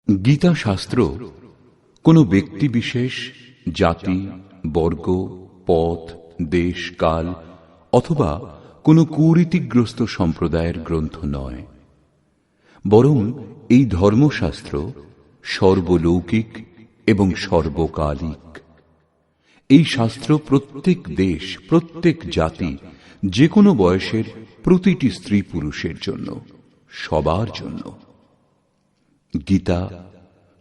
গীতা শাস্ত্র কোনো ব্যক্তি বিশেষ, জাতি, বর্গ, পথ, দেশ, কাল অথবা কোনো কুরীতিগ্রস্ত সম্প্রদায়ের গ্রন্থ নয়, বরং এই ধর্মশাস্ত্র সর্বলৌকিক এবং সর্বকালিক। এই শাস্ত্র প্রত্যেক দেশ, প্রত্যেক জাতি, যে কোনো বয়সের প্রতিটি স্ত্রী পুরুষের জন্য, সবার জন্য। গীতা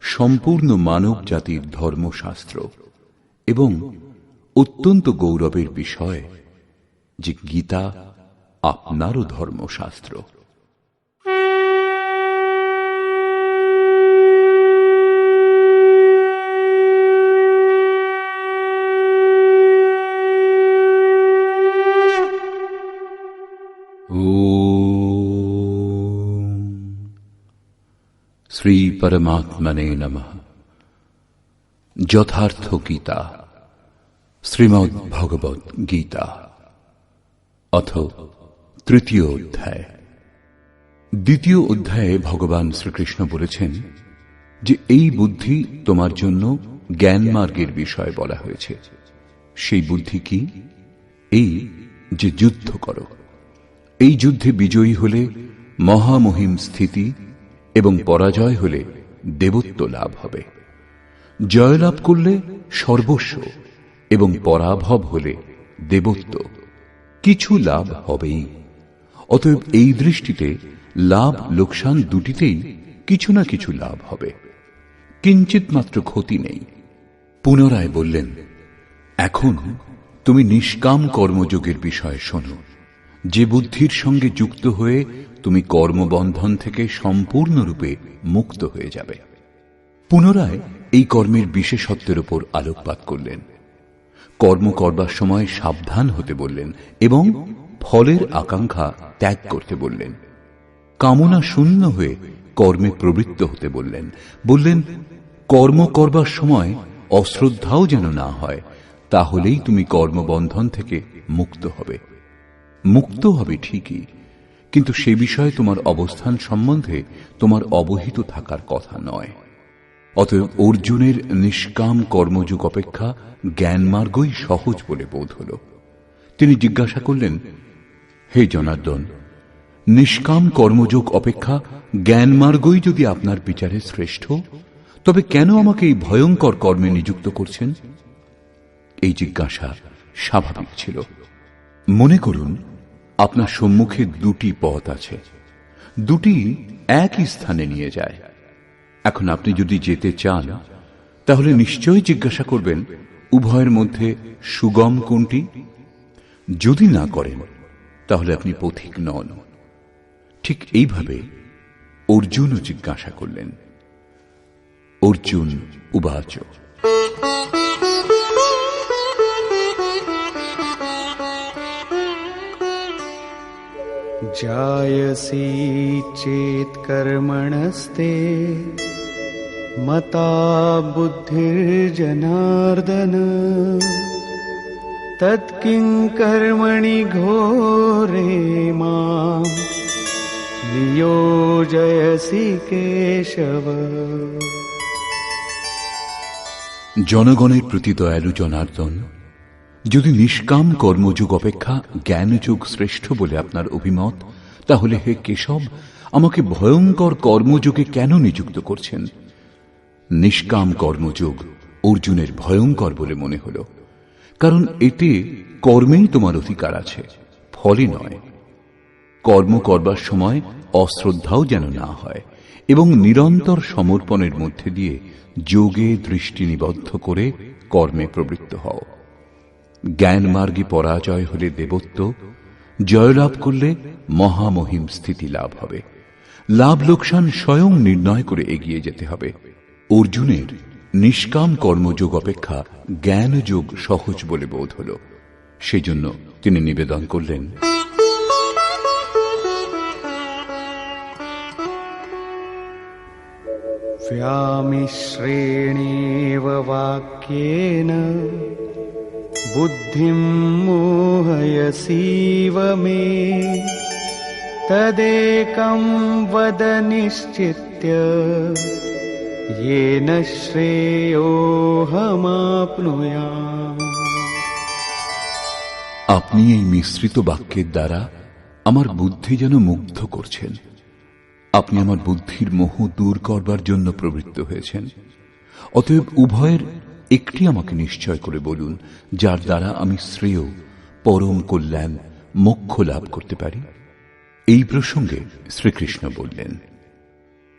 সম্পূর্ণ মানব জাতির ধর্মশাস্ত্র এবং অত্যন্ত গৌরবের বিষয় যে গীতা আপনারও ধর্মশাস্ত্র। শ্রী পরমাত্মনে নমঃ। যথার্থ গীতা, শ্রীমদ্ ভগবৎ গীতা, অথ তৃতীয় অধ্যায়। দ্বিতীয় অধ্যায়ে ভগবান শ্রীকৃষ্ণ বলেছেন যে এই বুদ্ধি তোমার জন্য জ্ঞান মার্গের বিষয় বলা হয়েছে। সেই বুদ্ধি কি? এই যে যুদ্ধ করো। এই যুদ্ধে বিজয়ী হলে মহামহিম স্থিতি এবং পরাজয় হলে দেবত্ব লাভ হবে। জয়লাভ করলে সর্বস্ব এবং পরাভব হলে দেবত্ব, কিছু লাভ হবেই। অতএব এই দৃষ্টিতে লাভ লোকসান দুটিতেই কিছু না কিছু লাভ হবে, কিঞ্চিত মাত্র ক্ষতি নেই। পুনরায় বললেন, এখন তুমি নিষ্কাম কর্মযোগের বিষয়ে শোনো, যে বুদ্ধির সঙ্গে যুক্ত হয়ে তুমি কর্মবন্ধন থেকে সম্পূর্ণরূপে মুক্ত হয়ে যাবে। পুনরায় এই কর্মের বিশেষত্বের উপর আলোকপাত করলেন। কর্ম করবার সময় সাবধান হতে বললেন এবং ফলের আকাঙ্ক্ষা ত্যাগ করতে বললেন। কামনা শূন্য হয়ে কর্মে প্রবৃত্ত হতে বললেন। বললেন, কর্ম করবার সময় অশ্রদ্ধাও যেন না হয়, তাহলেই তুমি কর্মবন্ধন থেকে মুক্ত হবে। মুক্ত হবে ঠিকই, কিন্তু সে বিষয়ে তোমার অবস্থান সম্বন্ধে তোমার অবহিত থাকার কথা নয়। অতএব অর্জুনের নিষ্কাম কর্মযোগ অপেক্ষা জ্ঞান মার্গই সহজ বলে বোধ হল। তিনি জিজ্ঞাসা করলেন, হে জনার্দন, নিষ্কাম কর্মযোগ অপেক্ষা জ্ঞান মার্গই যদি আপনার বিচারে শ্রেষ্ঠ, তবে কেন আমাকে এই ভয়ঙ্কর কর্মে নিযুক্ত করছেন? এই জিজ্ঞাসা স্বাভাবিক ছিল। মনে করুন, আপনার সম্মুখে দুটি পথ আছে, দুটি একই স্থানে নিয়ে যায়। এখন আপনি যদি যেতে চান, তাহলে নিশ্চয়ই জিজ্ঞাসা করবেন, উভয়ের মধ্যে সুগম কোনটি? যদি না করেন, তাহলে আপনি পথিক নন। ঠিক এইভাবে অর্জুনও জিজ্ঞাসা করলেন। অর্জুন উবাচ, जायसी चेत् कर्मणस्ते मता बुद्धिर्जनार्दन तत्किं कर्मणि घोरे मां नियोजयसि केशव। জনগণের প্রতি দয়ালু জনার্দন, যদি নিষ্কাম কর্মযোগ অপেক্ষা জ্ঞানযোগ শ্রেষ্ঠ বলে আপনার অভিমত, তাহলে হে কেশব, আমাকে ভয়ঙ্কর কর্মযোগে কেন নিযুক্ত করছেন? নিষ্কাম কর্মযোগ অর্জুনের ভয়ঙ্কর বলে মনে হল, কারণ এতে কর্মেই তোমার অধিকার আছে, ফলে নয়। কর্ম করবার সময় অশ্রদ্ধাও যেন না হয় এবং নিরন্তর সমর্পণের মধ্যে দিয়ে যোগে দৃষ্টি নিবদ্ধ করে কর্মে প্রবৃত্ত হও। জ্ঞান মার্গে পরাজয় হলে দেবত্ব, জয়লাভ করলে মহামহিম স্থিতি লাভ হবে। লাভ লোকসান স্বয়ং নির্ণয় করে এগিয়ে যেতে হবে। অর্জুনের নিষ্কাম কর্মযোগ অপেক্ষা জ্ঞানযোগ সহজ বলে বোধ হল। সেজন্য তিনি নিবেদন করলেন, व्यामिश्रेणेव वाक्येन बुद्धिं मोहयसीव मे तदेकं वद निश्चित्य येन श्रेयोऽहमाप्नुयाम्। আপনি এই মিশ্রিত বাক্যের দ্বারা আমার বুদ্ধি যেন মুগ্ধ করছেন। আপনি আমার বুদ্ধির মোহ দূর করবার জন্য প্রবৃত্ত হয়েছেন। অতএব উভয়ের একটি আমাকে নিশ্চয় করে বলুন, যার দ্বারা আমি শ্রেয়, পরম কল্যাণ, মোক্ষ লাভ করতে পারি। এই প্রসঙ্গে শ্রীকৃষ্ণ বললেন,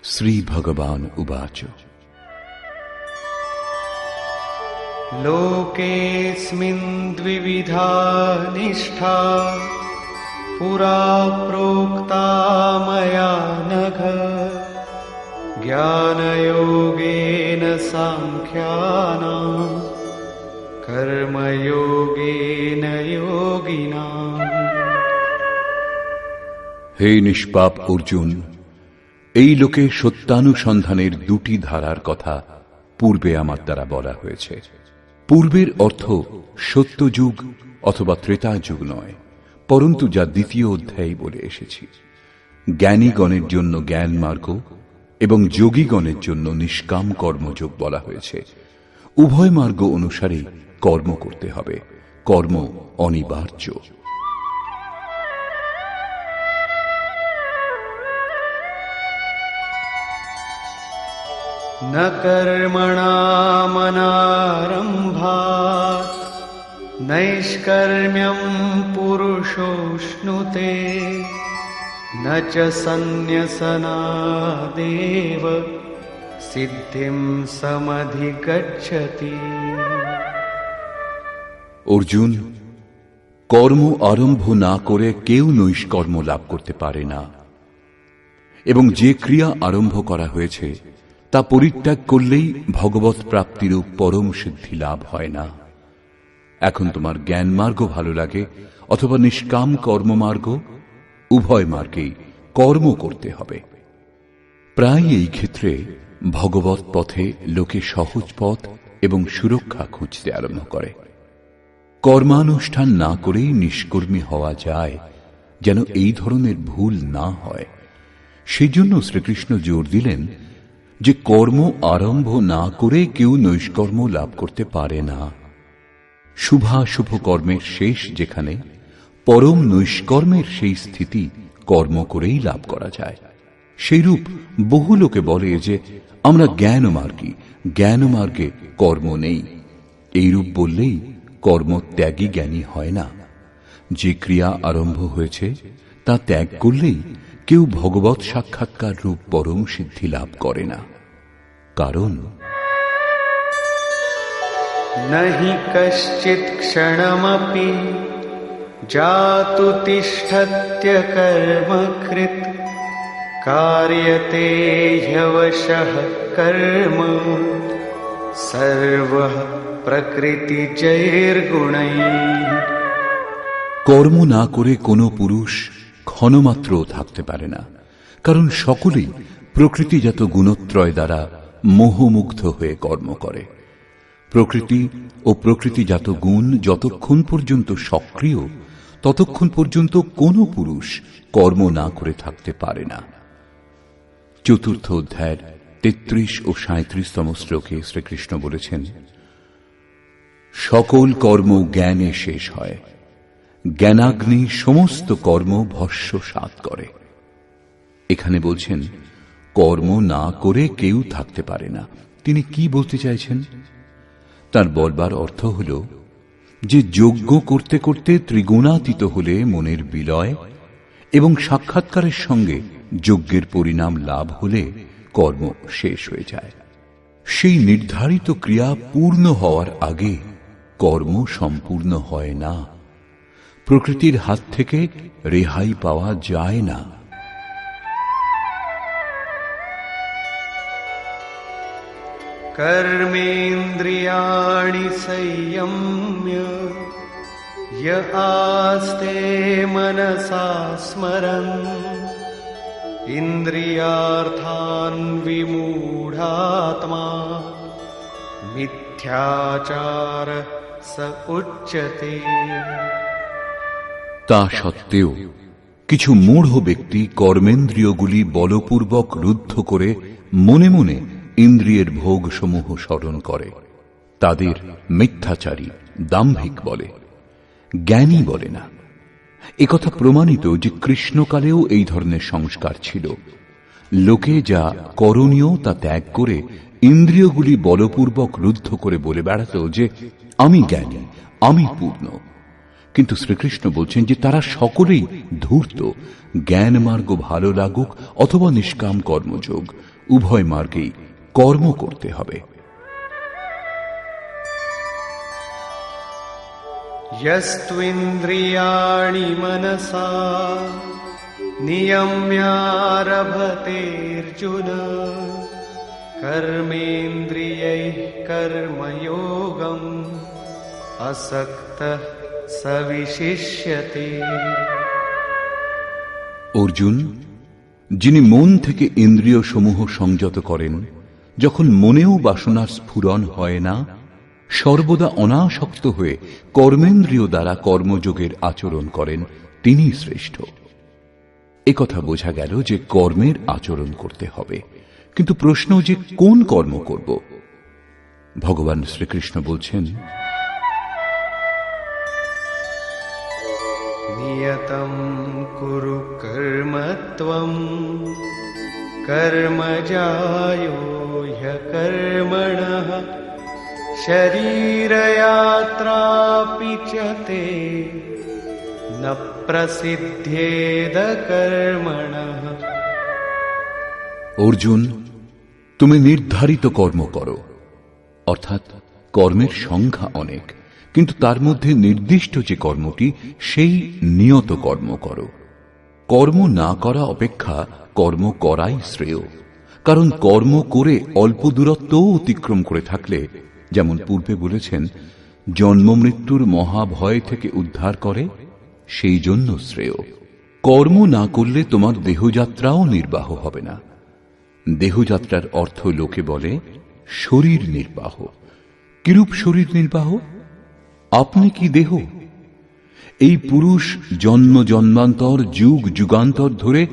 শ্রী ভগবান উবাচ, লোকেऽস্মিन् দ্বিবিধা নিষ্ঠা পুরা প্रोक्ता मया नघ জ্ঞানযোগেন সাংখ্যানাং কর্মযোগেন যোগিনাং। হে নিষ্পাপ অর্জুন, এই লোকে সত্যানুসন্ধানের দুটি ধারার কথা পূর্বে আমার দ্বারা বলা হয়েছে। পূর্বের অর্থ সত্যযুগ অথবা ত্রেতা যুগ নয়, পরন্তু যা দ্বিতীয় অধ্যায়ে বলে এসেছি। জ্ঞানীগণের জন্য জ্ঞান মার্গ এবং যোগীগণের জন্য নিষ্কাম কর্মযোগ বলা হয়েছে। উভয় মার্গ অনুসারে কর্ম করতে হবে, কর্ম অনিবার্য। न कर्मणामनारम्भात् नैष्कर्म्यं पुरुषोऽश्नुते न च सन्न्यसनादेव सिद्धिं समधिगच्छति। অর্জুন, কর্ম আরম্ভ না করে কেউ নৈষ্কর্ম লাভ করতে পারে না, এবং যে ক্রিয়া আরম্ভ করা হয়েছে তা পরিত্যাগ করলেই ভগবৎ প্রাপ্তিরূপ পরম সিদ্ধি লাভ হয় না। এখন তোমার জ্ঞান মার্গ ভালো লাগে অথবা নিষ্কাম কর্মমার্গ, উভয় মার্গেই কর্ম করতে হবে। প্রায় এই ক্ষেত্রে ভগবৎ পথে লোকে সহজ পথ এবং সুরক্ষা খুঁজতে আরম্ভ করে। কর্মানুষ্ঠান না করেই নিষ্কর্মী হওয়া যায়, যেন এই ধরনের ভুল না হয়। সেই জন্য শ্রীকৃষ্ণ জোর দিলেন যে কর্ম আরম্ভ না করে কেউ নৈষ্কর্ম লাভ করতে পারে না। শুভাশুভ কর্মের শেষ যেখানে, পরম নৈষ্কর্মের সেই স্থিতি কর্ম করেই লাভ করা যায়। সেইরূপ বহু লোকে বলে যে আমরা জ্ঞানমার্গী, জ্ঞানমার্গে কর্ম নেই। এইরূপ বললেই কর্মত্যাগী জ্ঞানী হয় না। যে ক্রিয়া আরম্ভ হয়েছে তা ত্যাগ করলেই কেউ ভগবৎ সাক্ষাৎকার রূপ পরম সিদ্ধি লাভ করে না। কারণ नहि कश्चित् क्षणमपि जातु तिष्ठत्य कर्मकृत् कार्यते ह्यवशः कर्म सर्वः प्रकृतिजैर्गुणैः। কর্ম না করে কোনো পুরুষ ক্ষণমাত্র থাকতে পারে না, কারণ সকলেই প্রকৃতিজাত গুণত্রয় দ্বারা মোহমুগ্ধ হয়ে কর্ম করে। প্রকৃতি ও প্রকৃতিজাত গুণ যতক্ষণ পর্যন্ত সক্রিয়, ততক্ষণ পর্যন্ত কোনো পুরুষ কর্ম না করে থাকতে পারে না। চতুর্থ অধ্যায়ের 33 ও 37তম শ্লোকে শ্রীকৃষ্ণ বলেছেন, সকল কর্ম জ্ঞানে শেষ হয়, জ্ঞানাগ্নি সমস্ত কর্ম ভস্মসাৎ করে। এখানে বলছেন কর্ম না করে কেউ থাকতে পারে না। তিনি কি বলতে চাইছেন? তার বলবার অর্থ হল যে যজ্ঞ করতে করতে ত্রিগুণাতীত হলে মনের বিলয় এবং সাক্ষাৎকারের সঙ্গে যজ্ঞের পরিণাম লাভ হলে কর্ম শেষ হয়ে যায়। সেই নির্ধারিত ক্রিয়া পূর্ণ হওয়ার আগে কর্ম সম্পূর্ণ হয় না। প্রকৃতির হাত থেকে রেহাই পাওয়া যায় না। कर्मेन्द्रियाणि संयम्य य आस्ते मनसा स्मरन् इन्द्रियार्थान् विमूढात्मा मिथ्याचार स उच्यते। তা সত্ত্বেও কিছু মূঢ় ব্যক্তি কর্মেন্দ্রিয়গুলি বলপূর্বক রুদ্ধ করে মনে মনে ইন্দ্রিয়ের ভোগ সমূহ স্মরণ করে তাদের মিথ্যাচারী, দাম্ভিক বলে, জ্ঞানী বলে না। একথা প্রমাণিত যে কৃষ্ণকালেও এই ধরনের সংস্কার ছিল। লোকে যা করণীয় তা ত্যাগ করে ইন্দ্রিয়গুলি বলপূর্বক রুদ্ধ করে বলে বেড়াত যে আমি জ্ঞানী, আমি পূর্ণ। কিন্তু শ্রীকৃষ্ণ বলছেন যে তারা সকলেই ধূর্ত। জ্ঞান মার্গ ভালো লাগুক অথবা নিষ্কাম কর্মযোগ, উভয় মার্গেই কর্ম করতে হবে। यस्त्विन्द्रियाणि मनसा नियम्यारभतेऽर्जुन कर्मेन्द्रियैः कर्मयोगम् असक्तः स विशिष्यते। অর্জুন, যিনি মন থেকে ইন্দ্রিয় সমূহ সংযত করেন, যখন মনেও বাসনার স্ফুরণ হয় না, সর্বদা অনাসক্ত হয়ে কর্মেন্দ্রিয় দ্বারা কর্মযোগের আচরণ করেন, তিনি শ্রেষ্ঠ। একথা বোঝা গেল যে কর্মের আচরণ করতে হবে, কিন্তু প্রশ্ন যে কোন কর্ম করব। ভগবান শ্রীকৃষ্ণ বলছেন, নিয়তম কুরু কর্ম ত্বম কর্মজায়ো হ্যকর্মণঃ শরীরয়াত্রাপি চ তে ন প্রসিদ্ধেদ কর্মণঃ। অর্জুন, তুমি নির্ধারিত কর্ম করো, অর্থাৎ কর্মের সংখ্যা অনেক, কিন্তু তার মধ্যে নির্দিষ্ট যে কর্মটি সেই নিয়ত কর্ম করো। কর্ম না করা অপেক্ষা কর্ম করাই শ্রেয়, কারণ কর্ম করে অল্প দূরত্বও অতিক্রম করে থাকলে, যেমন পূর্বে বলেছেন, জন্ম মৃত্যুর মহাভয় থেকে উদ্ধার করে, সেই জন্য শ্রেয়। কর্ম না করলে তোমার দেহযাত্রাও নির্বাহ হবে না। দেহযাত্রার অর্থ লোকে বলে শরীর নির্বাহ। কিরূপ শরীর নির্বাহ? আপনি কি দেহ? এই পুরুষ জন্ম জন্মান্তর যুগ যুগান্তর ধরে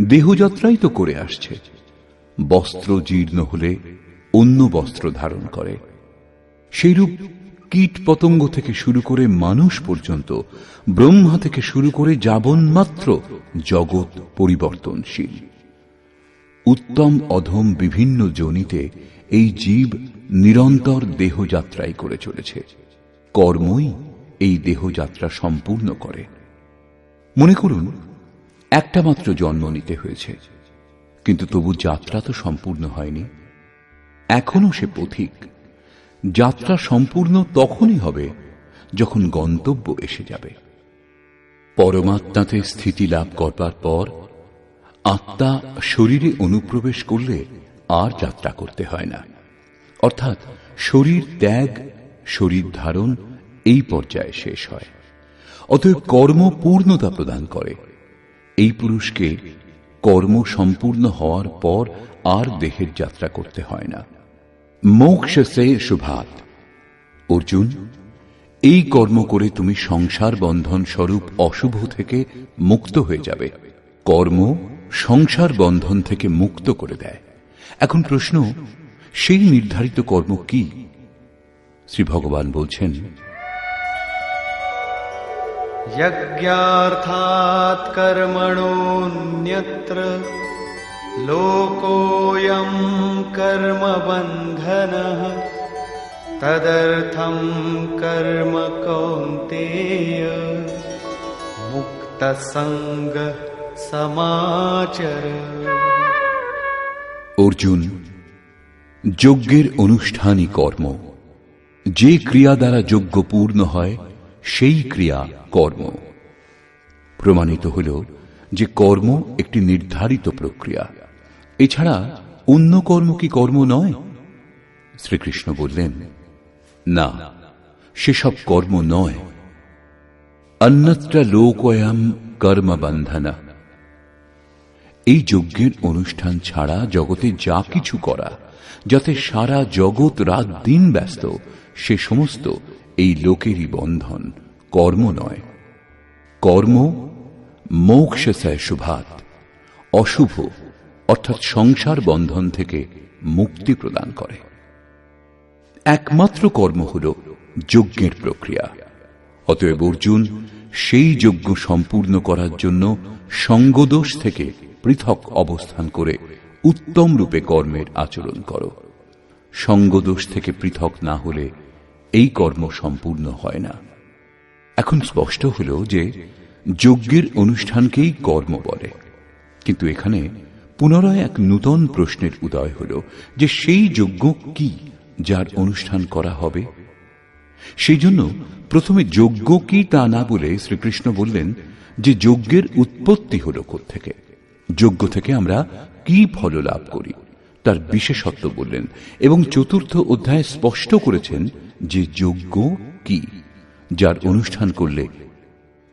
দেহযাত্রাই তো করে আসছে। বস্ত্র জীর্ণ হলে অন্য বস্ত্র ধারণ করে। সেইরূপ কীট পতঙ্গ থেকে শুরু করে মানুষ পর্যন্ত, ব্রহ্মা থেকে শুরু করে যাবন্মাত্র জগৎ পরিবর্তনশীল। উত্তম অধম বিভিন্ন যোনিতে এই জীব নিরন্তর দেহযাত্রাই করে চলেছে। কর্মই এই দেহযাত্রা সম্পূর্ণ করে। মনে করুন, একটা মাত্র জন্ম নিতে হয়েছে, কিন্তু তবু যাত্রা তো সম্পূর্ণ হয়নি। এখনো সে পথিক। যাত্রা সম্পূর্ণ তখনই হবে যখন গন্তব্য এসে যাবে। পরমাত্মাতে স্থিতি লাভ করবার পর আত্মা শরীরে অনুপ্রবেশ করলে আর যাত্রা করতে হয় না। অর্থাৎ শরীর ত্যাগ, শরীর ধারণ এই পর্যায়ে শেষ হয়। অতএব কর্ম পূর্ণতা প্রদান করে। এই পুরুষকে কর্ম সম্পূর্ণ হওয়ার পর আর দেহের যাত্রা করতে হয় না। মোক্ষ সে শুভাত। অর্জুন, এই কর্ম করে তুমি সংসার বন্ধন স্বরূপ অশুভ থেকে মুক্ত হয়ে যাবে। কর্ম সংসার বন্ধন থেকে মুক্ত করে দেয়। এখন প্রশ্ন, সেই নির্ধারিত কর্ম কি? শ্রী ভগবান বলছেন, যজ্ঞার্থাৎ কর্মণোন্যত্র লোকোয়ং কর্ম বন্ধনঃ তদর্থং কর্ম কৌন্তেয় মুক্তসঙ্গ সমাচর। অর্জুন, যজ্ঞের অনুষ্ঠানই কর্ম। যে ক্রিয়া দ্বারা যজ্ঞ পূর্ণ হয় সেই ক্রিয়া কর্ম। প্রমাণিত হল যে কর্ম একটি নির্ধারিত প্রক্রিয়া। এছাড়া অন্য কর্ম কি কর্ম নয়? শ্রীকৃষ্ণ বললেন, না, সেসব কর্ম নয়। অন্যত্র লোকোয়ম কর্ম বন্ধনা। এই যজ্ঞের অনুষ্ঠান ছাড়া জগতে যা কিছু করা, যাতে সারা জগৎ রাত দিন ব্যস্ত, সে সমস্ত এই লোকেরই বন্ধন, কর্ম নয়। কর্ম মোক্ষ সে শুভাত, অশুভ অর্থাৎ সংসার বন্ধন থেকে মুক্তি প্রদান করে। একমাত্র কর্ম হল যজ্ঞের প্রক্রিয়া। অতএব অর্জুন, সেই যজ্ঞ সম্পূর্ণ করার জন্য সঙ্গদোষ থেকে পৃথক অবস্থান করে উত্তম রূপে কর্মের আচরণ করো। সঙ্গদোষ থেকে পৃথক না হলে এই কর্ম সম্পূর্ণ হয় না। এখন স্পষ্ট হল যে যজ্ঞের অনুষ্ঠানকেই কর্ম বলে, কিন্তু এখানে পুনরায় এক নূতন প্রশ্নের উদয় হল যে সেই যজ্ঞ কি যার অনুষ্ঠান করা হবে। সেই জন্য প্রথমে যজ্ঞ কি তা না বলে শ্রীকৃষ্ণ বললেন যে যজ্ঞের উৎপত্তি হল কোত্থেকে, যজ্ঞ থেকে আমরা কি ফল লাভ করি তার বিশেষত্ব বললেন, এবং চতুর্থ অধ্যায়ে স্পষ্ট করেছেন যে যজ্ঞ কি যার অনুষ্ঠান করলে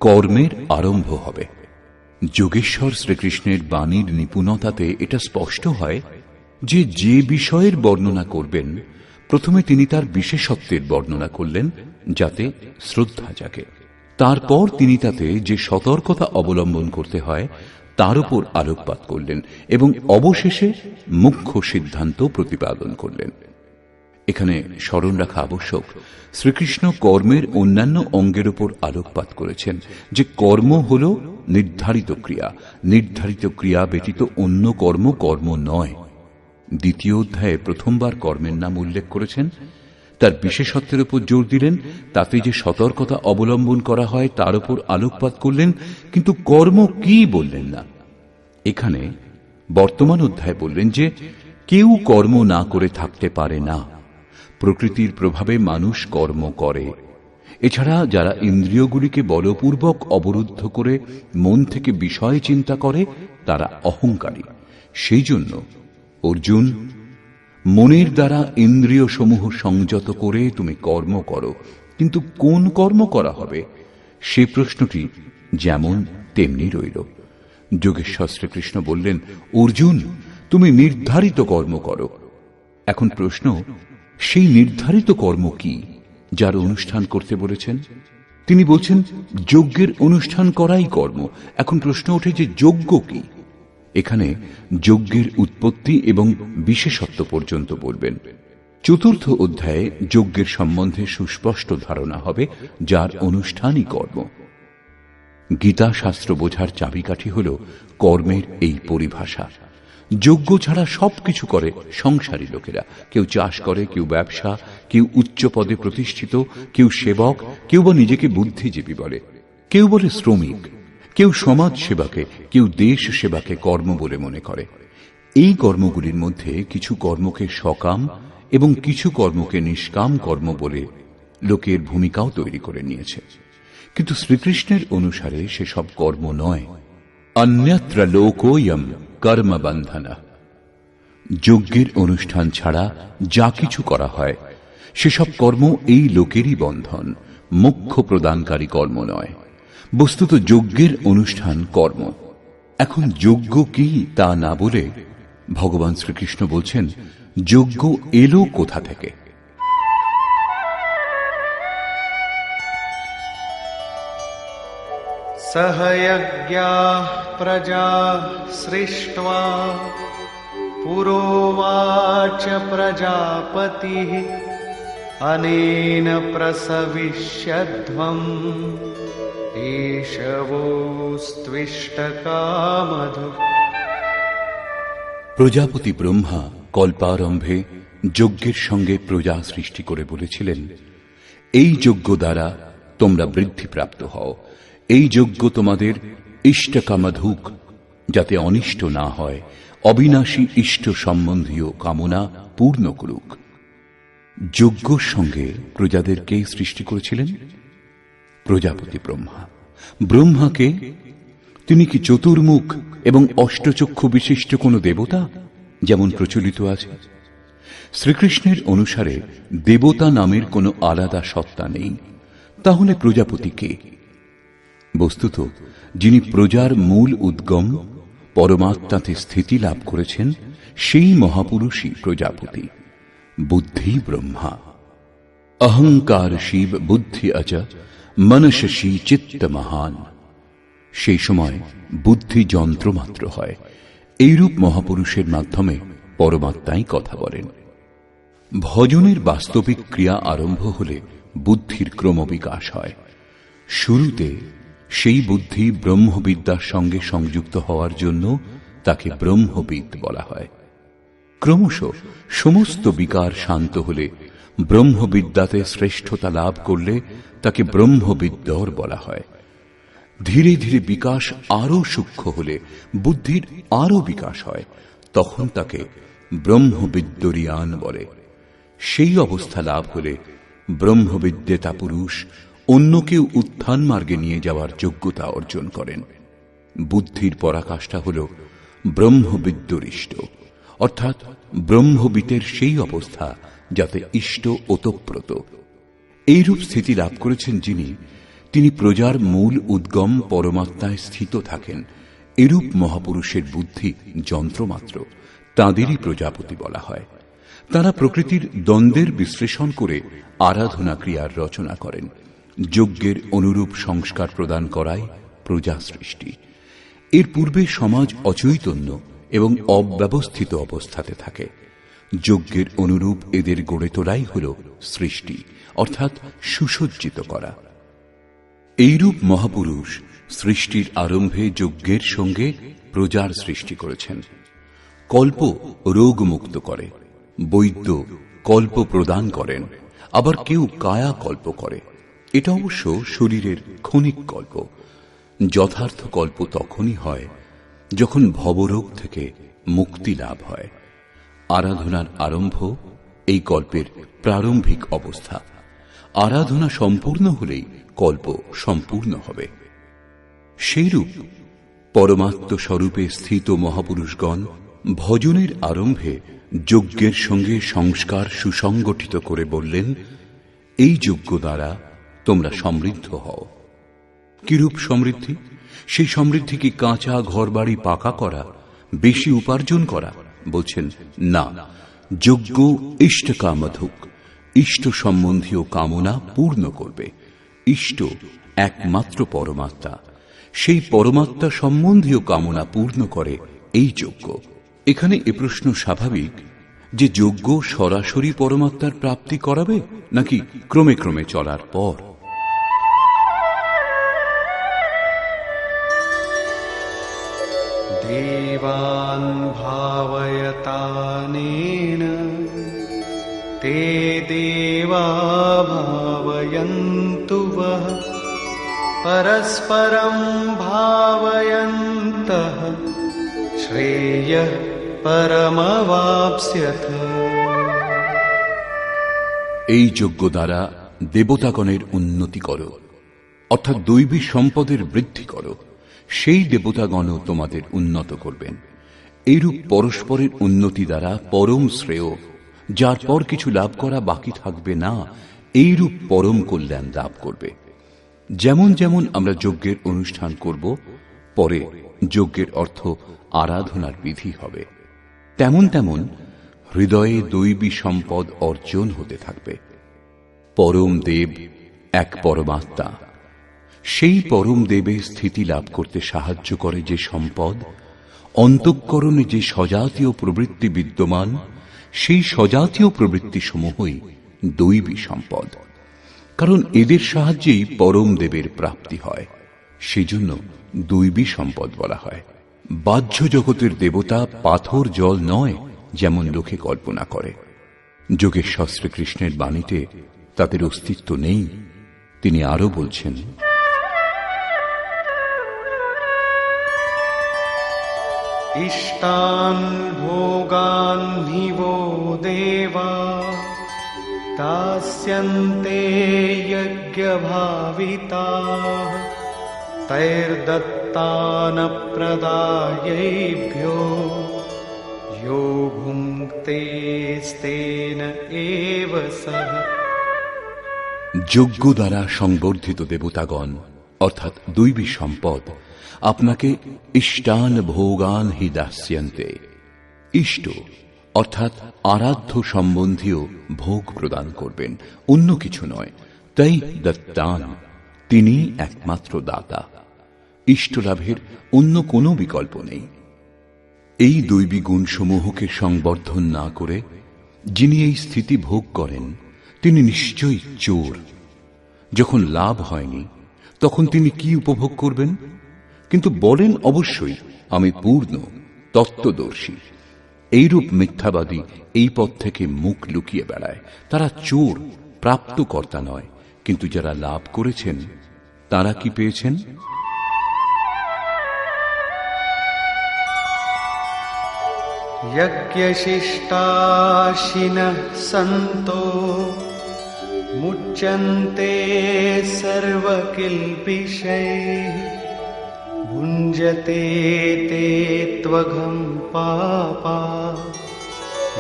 কর্মের আরম্ভ হবে। যোগেশ্বর শ্রীকৃষ্ণের বাণীর নিপুণতাতে এটা স্পষ্ট হয় যে যে বিষয়ের বর্ণনা করবেন প্রথমে তিনি তার বিশেষত্বের বর্ণনা করলেন যাতে শ্রদ্ধা জাগে। তারপর তিনি তাতে যে সতর্কতা অবলম্বন করতে হয় তার উপর আলোকপাত করলেন এবং অবশেষে মুখ্য সিদ্ধান্ত প্রতিপাদন করলেন। এখানে স্মরণ রাখা আবশ্যক, শ্রীকৃষ্ণ কর্মের অন্যান্য অঙ্গের উপর আলোকপাত করেছেন যে কর্ম হল নির্ধারিত ক্রিয়া, নির্ধারিত ক্রিয়া ব্যতীত অন্য কর্ম কর্ম নয়। দ্বিতীয় অধ্যায়ে প্রথমবার কর্মের নাম উল্লেখ করেছেন, তার বিশেষত্বের উপর জোর দিলেন, তাতে যে সতর্কতা অবলম্বন করা হয় তার উপর আলোকপাত করলেন, কিন্তু কর্ম কি বললেন না। এখানে বর্তমান অধ্যায়ে বললেন যে কেউ কর্ম না করে থাকতে পারে না। প্রকৃতির প্রভাবে মানুষ কর্ম করে। এছাড়া যারা ইন্দ্রিয়গুলিকে বলপূর্বক অবরুদ্ধ করে মন থেকে বিষয় চিন্তা করে তারা অহংকারী। সেই জন্য অর্জুন, মনের দ্বারা ইন্দ্রিয় সমূহ সংযত করে তুমি কর্ম করো, কিন্তু কোন কর্ম করা হবে সে প্রশ্নটি যেমন তেমনি রইল। যোগেশ্বর শ্রীকৃষ্ণ বললেন, অর্জুন তুমি নির্ধারিত কর্ম করো। এখন প্রশ্ন, সেই নির্ধারিত কর্ম কি যার অনুষ্ঠান করতে বলেছেন? তিনি বলছেন যজ্ঞের অনুষ্ঠান করাই কর্ম। এখন প্রশ্ন ওঠে যে যজ্ঞ কি? এখানে যজ্ঞের উৎপত্তি এবং বিশেষত্ব পর্যন্ত বলবেন। চতুর্থ অধ্যায়ে যজ্ঞের সম্বন্ধে সুস্পষ্ট ধারণা হবে যার অনুষ্ঠানই কর্ম। গীতা শাস্ত্র বোঝার চাবিকাঠি হল কর্মের এই পরিভাষা। যজ্ঞ ছাড়া সবকিছু করে সংসারী লোকেরা। কেউ চাষ করে, কেউ ব্যবসা, কেউ উচ্চ পদে প্রতিষ্ঠিত, কেউ সেবক, কেউ বা নিজেকে বুদ্ধিজীবী বলে, কেউ বলে শ্রমিক, কেউ সমাজ সেবাকে, কেউ দেশ সেবাকে কর্ম বলে মনে করে। এই কর্মগুলির মধ্যে কিছু কর্মকে সকাম এবং কিছু কর্মকে নিষ্কাম কর্ম বলে লোকের ভূমিকাও তৈরি করে নিয়েছে, কিন্তু শ্রীকৃষ্ণের অনুসারে সেসব কর্ম নয়। অন্যত্র লোকোয়ম কর্মবন্ধনা। যজ্ঞের অনুষ্ঠান ছাড়া যা কিছু করা হয় সেসব কর্ম এই লোকেরই বন্ধন, মোক্ষ প্রদানকারী কর্ম নয়। বস্তুত যজ্ঞের অনুষ্ঠান কর্ম। এখন যজ্ঞ কি তা না বলে ভগবান শ্রীকৃষ্ণ বলছেন যজ্ঞ এলো কোথা থেকে। सहयज्ञाः प्रजा सृष्ट्वा पुरोवाच प्रजापतिः अनेन प्रसविष्यध्वम् एषवोस्त्विष्टकामधु। প্রজাপতি ব্রহ্মা কল্পারম্ভে যজ্ঞের সঙ্গে প্রজা সৃষ্টি করে বলেছিলেন, এই যজ্ঞ দ্বারা তোমরা বৃদ্ধিপ্রাপ্ত হও। এই যজ্ঞ তোমাদের ইষ্টকামধুক, যাতে অনিষ্ট না হয়, অবিনাশী ইষ্ট সম্বন্ধীয় কামনা পূর্ণ করুক। যজ্ঞর সঙ্গে প্রজাদেরকে সৃষ্টি করেছিলেন প্রজাপতি ব্রহ্মা। ব্রহ্মাকে তিনি কি চতুর্মুখ এবং অষ্টচক্ষু বিশিষ্ট কোন দেবতা যেমন প্রচলিত আছে? শ্রীকৃষ্ণের অনুসারে দেবতা নামের কোনো আলাদা সত্তা নেই। তাহলে প্রজাপতি কে? বস্তুত যিনি প্রজার মূল উদ্গম, পরমাত্মাতে স্থিতি লাভ করেছেন, সেই মহাপুরুষই প্রজাপতি। বুদ্ধি ব্রহ্মা। অহংকার শিব বুদ্ধি অচ মনসী চিত্ত মহান। সেই সময় বুদ্ধি যন্ত্র মাত্র হয়। এইরূপ মহাপুরুষের মাধ্যমে পরমাত্মাই কথা বলেন। ভজনের বাস্তবিক ক্রিয়া আরম্ভ হলে বুদ্ধির ক্রমবিকাশ হয়। শুরুতে সেই বুদ্ধি ব্রহ্মবিদ্যার সঙ্গে সংযুক্ত হওয়ার জন্য তাকে ব্রহ্মবিদ বলা হয়। ক্রমশ সমস্ত বিকার শান্ত হলে, ব্রহ্মবিদ্যাতে শ্রেষ্ঠতা লাভ করলে তাকে ব্রহ্মবিদ্যর বলা হয়। ধীরে ধীরে বিকাশ আরো সূক্ষ্ম হলে, বুদ্ধির আরো বিকাশ হয়, তখন তাকে ব্রহ্মবিদ্যরিয়ান বলে। সেই অবস্থা লাভ হলে ব্রহ্মবিদ্যেতা পুরুষ অন্যকেও উত্থান মার্গে নিয়ে যাওয়ার যোগ্যতা অর্জন করেন। বুদ্ধির পরাকাষ্ঠা হল ব্রহ্মবিদ্যরিষ্ট, অর্থাৎ ব্রহ্মবিতের সেই অবস্থা যাতে ইষ্ট ওতপ্রোত। এইরূপ স্থিতি লাভ করেছেন যিনি, তিনি প্রজার মূল উদ্গম পরমাত্মায় স্থিত থাকেন। এরূপ মহাপুরুষের বুদ্ধি যন্ত্রমাত্র, তাঁদেরই প্রজাপতি বলা হয়। তাঁরা প্রকৃতির দ্বন্দ্বের বিশ্লেষণ করে আরাধনা ক্রিয়ার রচনা করেন। যজ্ঞের অনুরূপ সংস্কার প্রদান করাই প্রজা সৃষ্টি। এর পূর্বে সমাজ অচৈতন্য এবং অব্যবস্থিত অবস্থাতে থাকে। যজ্ঞের অনুরূপ এদের গড়ে তোলাই হল সৃষ্টি, অর্থাৎ সুসজ্জিত করা। এইরূপ মহাপুরুষ সৃষ্টির আরম্ভে যজ্ঞের সঙ্গে প্রজার সৃষ্টি করেছেন। কল্প রোগমুক্ত করে, বৈদ্য কল্প প্রদান করেন, আবার কেউ কায়া কল্প করে। এটা অবশ্য শরীরের ক্ষণিক কল্প। যথার্থ কল্প তখনই হয় যখন ভবরোগ থেকে মুক্তি লাভ হয়। আরাধনার আরম্ভ এই কল্পের প্রারম্ভিক অবস্থা। আরাধনা সম্পূর্ণ হলেই কল্প সম্পূর্ণ হবে। সেইরূপ পরমাত্ম স্বরূপে স্থিত মহাপুরুষগণ ভজনের আরম্ভে যজ্ঞের সঙ্গে সংস্কার সুসংগঠিত করে বললেন, এই যজ্ঞ দ্বারা তোমরা সমৃদ্ধ হও। কিরূপ সমৃদ্ধি? সেই সমৃদ্ধি কি কাঁচা ঘরবাড়ি পাকা করা, বেশি উপার্জন করা? বলছেন না, যজ্ঞ ইষ্টকামধুক, ইষ্ট সম্বন্ধীয় কামনা পূর্ণ করবে। ইষ্ট একমাত্র পরমাত্মা, সেই পরমাত্মা সম্বন্ধীয় কামনা পূর্ণ করে এই যজ্ঞ। এখানে এ প্রশ্ন স্বাভাবিক যে যজ্ঞ সরাসরি পরমাত্মার প্রাপ্তি করাবে নাকি ক্রমে ক্রমে চলার পর? দেবান ভাবয়তানেন তে দেবা ভাবয়ন্তু বহ পরস্পরম ভাবয়ন্তঃ শ্রেয়ঃ পরমবাপ্স্যথ। এই যজ্ঞ দ্বারা দেবতাগণের উন্নতি করো, অর্থাৎ দৈবী সম্পদের বৃদ্ধি করো। সেই দেবতাগণও তোমাদের উন্নত করবেন। এইরূপ পরস্পরের উন্নতি দ্বারা পরম শ্রেয়, যার পর কিছু লাভ করা বাকি থাকবে না, এইরূপ পরম কল্যাণ লাভ করবে। যেমন যেমন আমরা যজ্ঞের অনুষ্ঠান করব, পরে যজ্ঞের অর্থ আরাধনার বিধি হবে, তেমন তেমন হৃদয়ে দৈবী সম্পদ অর্জন হতে থাকবে। পরম দেব এক পরমাত্মা। সেই পরম দেবে স্থিতি লাভ করতে সাহায্য করে যে সম্পদ, অন্তঃকরণে যে সজাতীয় প্রবৃত্তি বিদ্যমান, সেই সজাতীয় প্রবৃত্তি সমূহই দৈবী সম্পদ। কারণ এদের সাহায্যেই পরম দেবের প্রাপ্তি হয়, সেজন্য দৈবী সম্পদ বলা হয়। বাহ্য জগতের দেবতা পাথর জল নয়, যেমন লোকে কল্পনা করে। যোগেশ্বর শ্রীকৃষ্ণের বাণীতে তাদের অস্তিত্ব নেই। তিনি আরো বলছেন, ইষ্টান ভোগান নিবো দেবা দাস্যন্তে যজ্ঞভাবিতাঃ তৈর্দত্তান প্রদায়েভ্যো यो ভুঙ্ক্তেস্তেন এব সঃ। যজ্ঞ দ্বারা সংবর্ধিত দেবতাগণ অর্থাৎ দৈবী সম্পদ আপনাকে ইষ্টান ভোগান হি দাস্যন্তে। ইষ্ট অর্থাৎ আরাধ্য সম্বন্ধীয় ভোগ প্রদান করবেন, অন্য কিছু নয়। তাই দত্তান, তিনি একমাত্র দাতা। ইষ্ট লাভের অন্য কোনো বিকল্প নেই। এই দৈবী গুণসমূহকে সংবর্ধন না করে যিনি এই স্থিতি ভোগ করেন তিনি নিশ্চয়ই চোর। যখন লাভ হয়নি তখন তিনি কি উপভোগ করবেন? কিন্তু বলেন অবশ্যই আমি পূর্ণ তত্ত্বদর্শী। এইরূপ মিথ্যাবাদী এই পথ থেকে মুখ লুকিয়ে বেড়ায়। তারা চোর, প্রাপ্তকর্তা নয়। কিন্তু যারা লাভ করেছেন তারা কি পেয়েছেন? यज्ञशिष्टाशिनः सन्तो मुच्यन्ते सर्वकिल्बिषैः भुञ्जते ते त्वघं पापा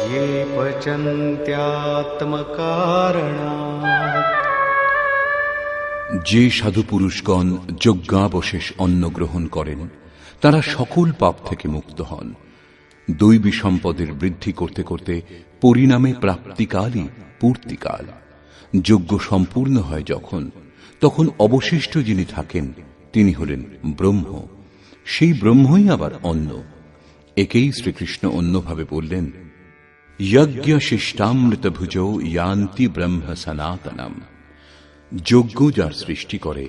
ये पचन्त्यात्मकारणात्। যে সাধু পুরুষগণ যজ্ঞাবশেষ অন্ন গ্রহণ করেন তারা সকল পাপ থেকে মুক্ত হন। দৈবী সম্পদের বৃদ্ধি করতে করতে পরিণামে প্রাপ্তিকালই পূর্তিকাল। যজ্ঞ সম্পূর্ণ হয় যখন, তখন অবশিষ্ট যিনি থাকেন তিনি হলেন ব্রহ্ম। সেই ব্রহ্মই আবার অন্ন। একেই শ্রীকৃষ্ণ অন্যভাবে বললেন, যজ্ঞ শিষ্টামৃত ভুজো ইয়ান্তি ব্রহ্ম সনাতনম। যজ্ঞ যার সৃষ্টি করে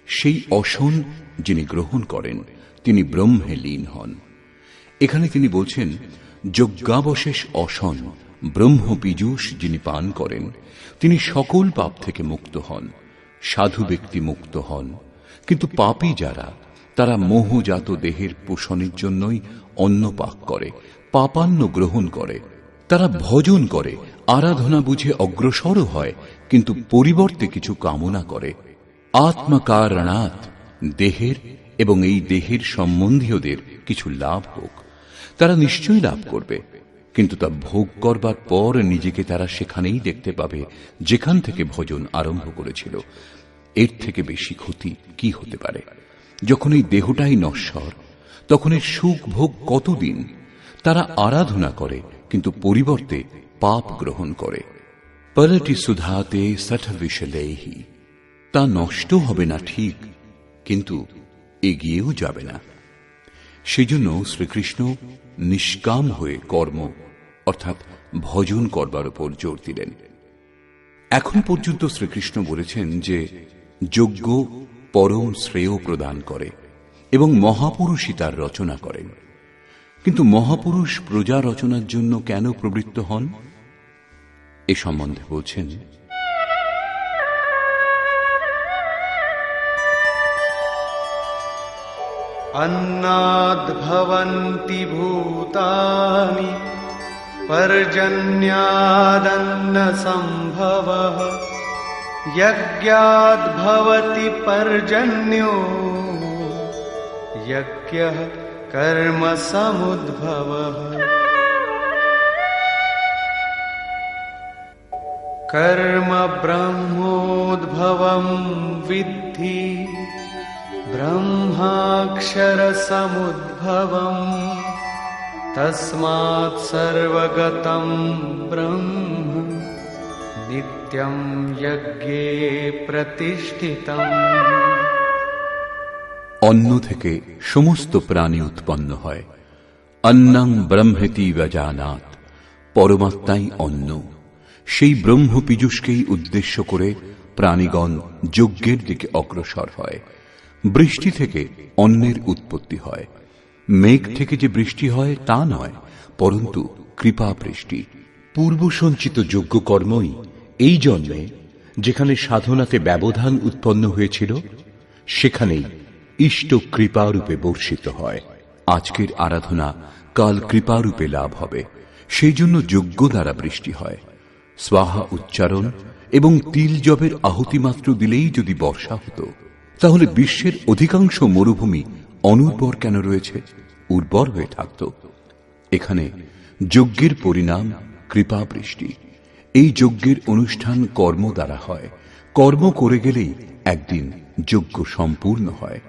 সেই অসন যিনি গ্রহণ করেন তিনি ব্রহ্মে লীন হন। এখানে তিনি বলছেন যজ্ঞাবশেষ অসন ব্রহ্ম পীযূষ যিনি পান করেন তিনি সকল পাপ থেকে মুক্ত হন। সাধু ব্যক্তি মুক্ত হন, কিন্তু পাপী যারা তারা মোহজাত দেহের পোষণের জন্যই অন্ন পাক করে, পাপান্ন গ্রহণ করে। তারা ভজন করে, আরাধনা বুঝে অগ্রসরও হয়, কিন্তু পরিবর্তে কিছু কামনা করে। আত্মকারণাৎ দেহের এবং এই দেহের সম্বন্ধীয়দের কিছু লাভ হোক, তারা নিশ্চয়ই লাভ করবে, কিন্তু তা ভোগ করবার পর নিজেকে তারা সেখানেই দেখতে পাবে যেখান থেকে ভজন আরম্ভ করেছিল। এর থেকে বেশি ক্ষতি কি হতে পারে? যখন এই দেহটাই নশ্বর, তখন এর সুখ ভোগ কতদিন? তারা আরাধনা করে কিন্তু পরিবর্তে পাপ গ্রহণ করে। পলটি সুধাতে সঠ বিশলেহি, তা নষ্ট হবে না ঠিক, কিন্তু এগিয়েও যাবে না। সেজন্য শ্রীকৃষ্ণ নিষ্কাম হয়ে কর্ম অর্থাৎ ভজন করবার উপর জোর দিলেন। এখন পর্যন্ত শ্রীকৃষ্ণ বলেছেন যে যজ্ঞ পরম শ্রেয় প্রদান করে এবং মহাপুরুষই তার রচনা করেন। কিন্তু মহাপুরুষ প্রজা রচনার জন্য কেন প্রবৃত্ত হন এ সম্বন্ধে বলছেন, अन्नाद् भवन्ति भूतानि पर्जन्यादन्न सम्भवः यज्ञाद् भवति पर्जन्यो यज्ञः कर्म समुद्भवः कर्म ब्रह्मोद्भवं विद्धि ब्रह्माक्षरसमुद्भवम् तस्मात् सर्वगतं ब्रह्म नित्यं यज्ञे प्रतिष्ठितम्। অন্ন থেকে সমস্ত প্রাণী উৎপন্ন হয়। অন্নং ব্রহ্মেতি ব্যজানাৎ, পরমাত্মাই অন্ন। সেই ব্রহ্ম পীযূষকেই উদ্দেশ্য করে প্রাণীগণ যজ্ঞের দিকে অগ্রসর হয়। বৃষ্টি থেকে অন্নের উৎপত্তি হয়। মেঘ থেকে যে বৃষ্টি হয় তা নয়, পরন্তু কৃপা বৃষ্টি। পূর্ব সঞ্চিত যজ্ঞ কর্মই এই জন্মে যেখানে সাধনাতে ব্যবধান উৎপন্ন হয়েছিল সেখানেই ইষ্ট কৃপারূপে বর্ষিত হয়। আজকের আরাধনা কাল কৃপারূপে লাভ হবে, সেই জন্য যজ্ঞ দ্বারা বৃষ্টি হয়। স্বাহা উচ্চারণ এবং তিল জবের আহুতি মাত্র দিলেই যদি বর্ষা হতো, তাহলে বিশ্বের অধিকাংশ মরুভূমি অনুর্বর কেন রয়েছে? উর্বর হয়ে থাকত। এখানে যজ্ঞের পরিণাম কৃপা বৃষ্টি। এই যজ্ঞের অনুষ্ঠান কর্ম দ্বারা হয়। কর্ম করে গেলেই একদিন যজ্ঞ সম্পূর্ণ হয়।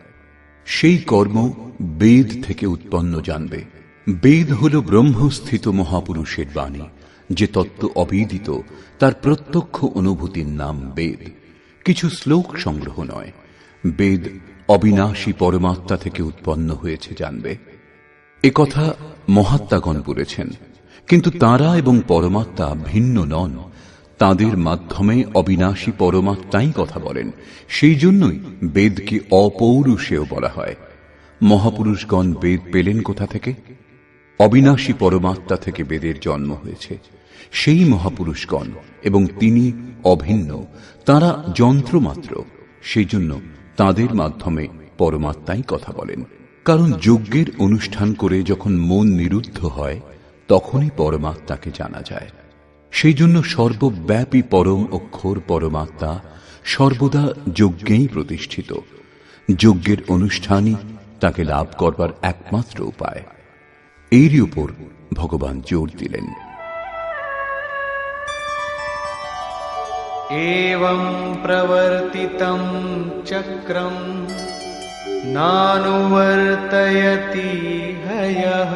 সেই কর্ম বেদ থেকে উৎপন্ন জানবে। বেদ হল ব্রহ্মস্থিত মহাপুরুষের বাণী। যে তত্ত্ব অবিদিত তার প্রত্যক্ষ অনুভূতির নাম বেদ, কিছু শ্লোক সংগ্রহ নয়। বেদ অবিনাশী পরমাত্মা থেকে উৎপন্ন হয়েছে জানবে। একথা মহাত্মাগণ বলেছেন, কিন্তু তাঁরা এবং পরমাত্মা ভিন্ন নন। তাঁদের মাধ্যমে অবিনাশী পরমাত্মাই কথা বলেন। সেই জন্যই বেদকে অপৌরুষেয় বলা হয়। মহাপুরুষগণ বেদ পেলেন কোথা থেকে? অবিনাশী পরমাত্মা থেকে বেদের জন্ম হয়েছে। সেই মহাপুরুষগণ, এবং তিনি অভিন্ন, তাঁরা যন্ত্রমাত্র। সেই জন্য তাঁদের মাধ্যমে পরমাত্মাই কথা বলেন। কারণ যজ্ঞের অনুষ্ঠান করে যখন মন নিরুদ্ধ হয়, তখনই পরমাত্মাকে জানা যায়। সেই জন্য সর্বব্যাপী পরম অক্ষর পরমাত্মা সর্বদা যজ্ঞেই প্রতিষ্ঠিত। যজ্ঞের অনুষ্ঠানই তাকে লাভ করবার একমাত্র উপায়। এরই উপর ভগবান জোর দিলেন। एवं प्रवर्तितं चक्रं नानुवर्तयति हयः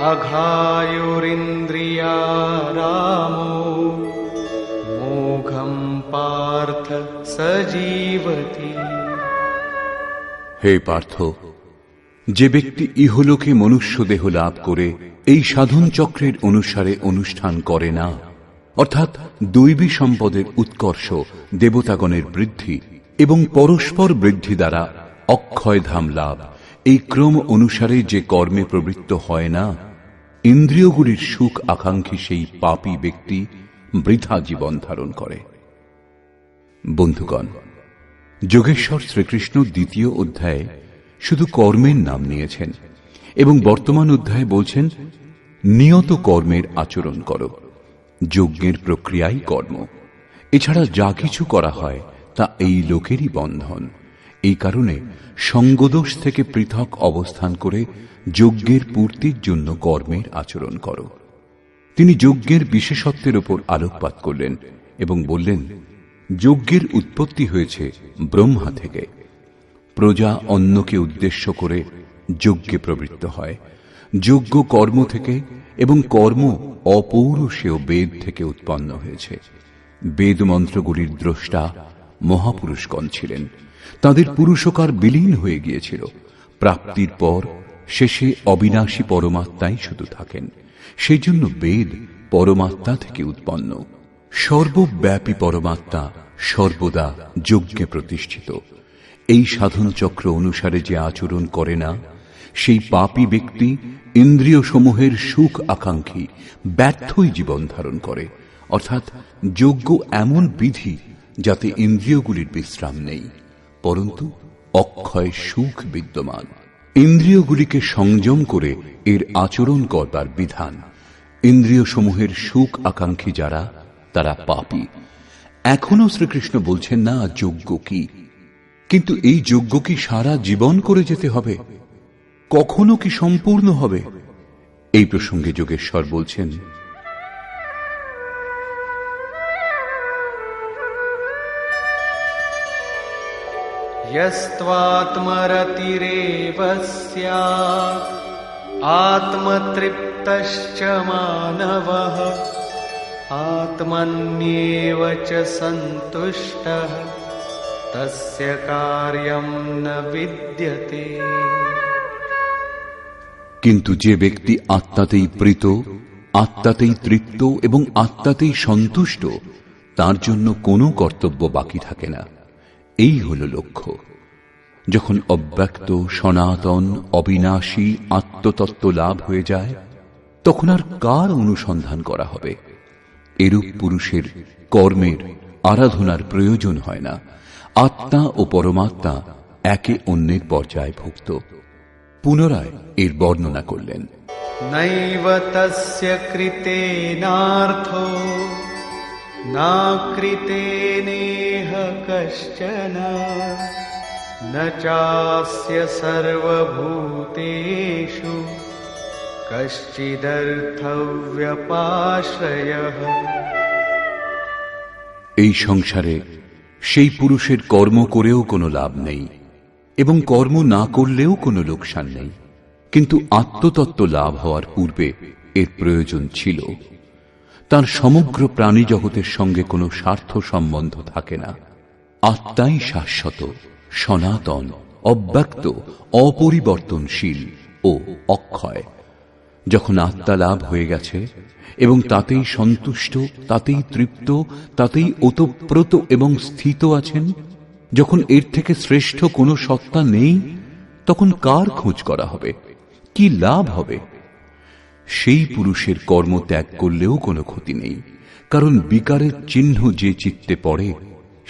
अघायुरिन्द्रियारामो मोघं पार्थ सजीवति। হে পার্থ, যে ব্যক্তি ইহলোকে মনুষ্য দেহ লাভ করে এই সাধন চক্রের অনুসারে অনুষ্ঠান করে না, অর্থাৎ দৈবী সম্পদের উৎকর্ষ, দেবতাগণের বৃদ্ধি এবং পরস্পর বৃদ্ধি দ্বারা অক্ষয় ধাম লাভ, এই ক্রম অনুসারে যে কর্মে প্রবৃত্ত হয় না, ইন্দ্রিয়গুলির সুখ আকাঙ্ক্ষী সেই পাপী ব্যক্তি বৃথা জীবন ধারণ করে। বন্ধুগণ, যোগেশ্বর শ্রীকৃষ্ণ দ্বিতীয় অধ্যায়ে শুধু কর্মের নাম নিয়েছেন এবং বর্তমান অধ্যায়ে বলছেন নিয়ত কর্মের আচরণ করো। যজ্ঞের প্রক্রিয়াই কর্ম। এছাড়া যা কিছু করা হয় তা এই লোকেরই বন্ধন। এই কারণে সঙ্গদোষ থেকে পৃথক অবস্থান করে যজ্ঞের পূর্তির জন্য কর্মের আচরণ করো। তিনি যজ্ঞের বিশেষত্বের উপর আলোকপাত করলেন এবং বললেন, যজ্ঞের উৎপত্তি হয়েছে ব্রহ্মা থেকে। প্রজা অন্যকে উদ্দেশ্য করে যজ্ঞে প্রবৃত্ত হয়। যজ্ঞ কর্ম থেকে এবং কর্ম অপৌরুষেয় বেদ থেকে উৎপন্ন হয়েছে। বেদ মন্ত্রগুলির দ্রষ্টা মহাপুরুষগণ ছিলেন। তাদের পুরুষকার বিলীন হয়ে গিয়েছিল। প্রাপ্তির পর শেষে অবিনাশী পরমাত্মাই শুধু থাকেন। সেই জন্য বেদ পরমাত্মা থেকে উৎপন্ন। সর্বব্যাপী পরমাত্মা সর্বদা যজ্ঞে প্রতিষ্ঠিত। এই সাধন চক্র অনুসারে যে আচরণ করে না, সেই পাপী ব্যক্তি ইন্দ্রিয় সমূহের সুখ আকাঙ্ক্ষী ব্যর্থই জীবন ধারণ করে। অর্থাৎ যজ্ঞ এমন বিধি যাতে ইন্দ্রিয়গুলির বিশ্রাম নেই, পরন্তু অক্ষয় সুখ বিদ্যমান। ইন্দ্রিয়গুলিকে সংযম করে এর আচরণ করবার বিধান। ইন্দ্রিয় সমূহের সুখ আকাঙ্ক্ষী যারা, তারা পাপী। এখনো শ্রীকৃষ্ণ বলছেন না যজ্ঞ কি, কিন্তু এই যজ্ঞ কি সারা জীবন করে যেতে হবে? কখনো কি সম্পূর্ণ হবে? এই প্রসঙ্গে যোগেশ্বর বলছেন, यस्त्वात्मरतिरेव स्यात् आत्मतृप्तश्च मानवः आत्मन्येव च सन्तुष्टः तस्य कार्यं न विद्यते। কিন্তু যে ব্যক্তি আত্মাতেই প্রীত, আত্মাতেই তৃপ্ত এবং আত্মাতেই সন্তুষ্ট, তার জন্য কোনো কর্তব্য বাকি থাকে না। এই হল লক্ষ্য। যখন অব্যক্ত, সনাতন, অবিনাশী আত্মতত্ত্ব লাভ হয়ে যায়, তখন আর কার অনুসন্ধান করা হবে? এরূপ পুরুষের কর্মের, আরাধনার প্রয়োজন হয় না। আত্মা ও পরমাত্মা একে অন্যের পর্যায়ভুক্ত। পুনরায় এর বর্ণনা করলেন, নৈব তস্য কৃতেনার্থো না কৃতেনেহ কশ্চন ন চাস্য সর্বভূতেষু কশ্চিদর্থব্যপাশ্রয়ঃ। এই সংসারে সেই পুরুষের কর্ম করেও কোনো লাভ নেই এবং কর্ম না করলেও কোনো লোকসান নেই। কিন্তু আত্মতত্ত্ব লাভ হওয়ার পূর্বে এর প্রয়োজন ছিল। তার সমগ্র প্রাণী জগতের সঙ্গে কোনো স্বার্থ সম্বন্ধ থাকে না। আত্মাই শাশ্বত, সনাতন, অব্যক্ত, অপরিবর্তনশীল ও ও অক্ষয়। যখন আত্মা লাভ হয়ে গেছে এবং তাতেই সন্তুষ্ট, তাতেই তৃপ্ত, তাতেই ওতপ্রোত এবং স্থিত আছেন, যখন এর থেকে শ্রেষ্ঠ কোনো সত্তা নেই, তখন কার খোঁজ করা হবে, কি লাভ হবে? সেই পুরুষের কর্ম ত্যাগ করলেও কোনো ক্ষতি নেই, কারণ বিকারের চিহ্ন যে চিত্তে পড়ে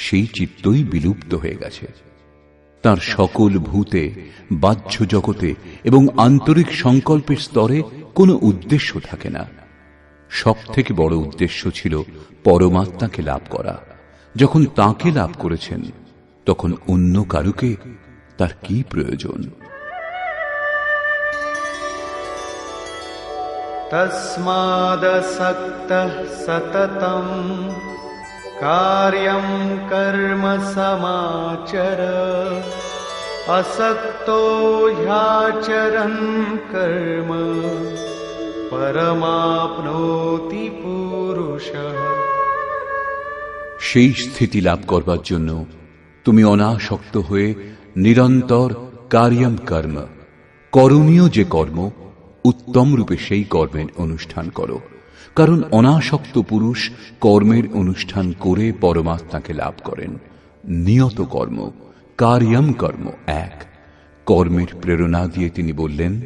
সেই চিত্তই বিলুপ্ত হয়ে গেছে। তার সকল ভূতে, বাহ্য জগতে এবং আন্তরিক সংকল্পের স্তরে কোনো উদ্দেশ্য থাকে না। সব থেকে বড় উদ্দেশ্য ছিল পরমাত্মাকে লাভ করা। যখন তাকে লাভ করেছেন, তখন অন্য কারুকে তার কি প্রয়োজন? তস্মাদসক্তঃ সততম কার্যং কর্ম সমাচর আসক্তো হ্যাচরन् কর্ম পরমাপ্নোতি পুরুষঃ। সেই স্থিতি লাভ করবার জন্য তুমি অনাসক্ত হয়ে নিরন্তর কার্যং কর্ম, করণীয় যে কর্ম, উত্তম রূপে সেই কর্মের অনুষ্ঠান করো। কারণ অনাসক্ত পুরুষ কর্মের অনুষ্ঠান করে পরমাত্মাকে লাভ করেন। নিয়ত কর্ম, কার্যং কর্ম এক। কর্মের প্রেরণা দিয়ে তিনি বললেন,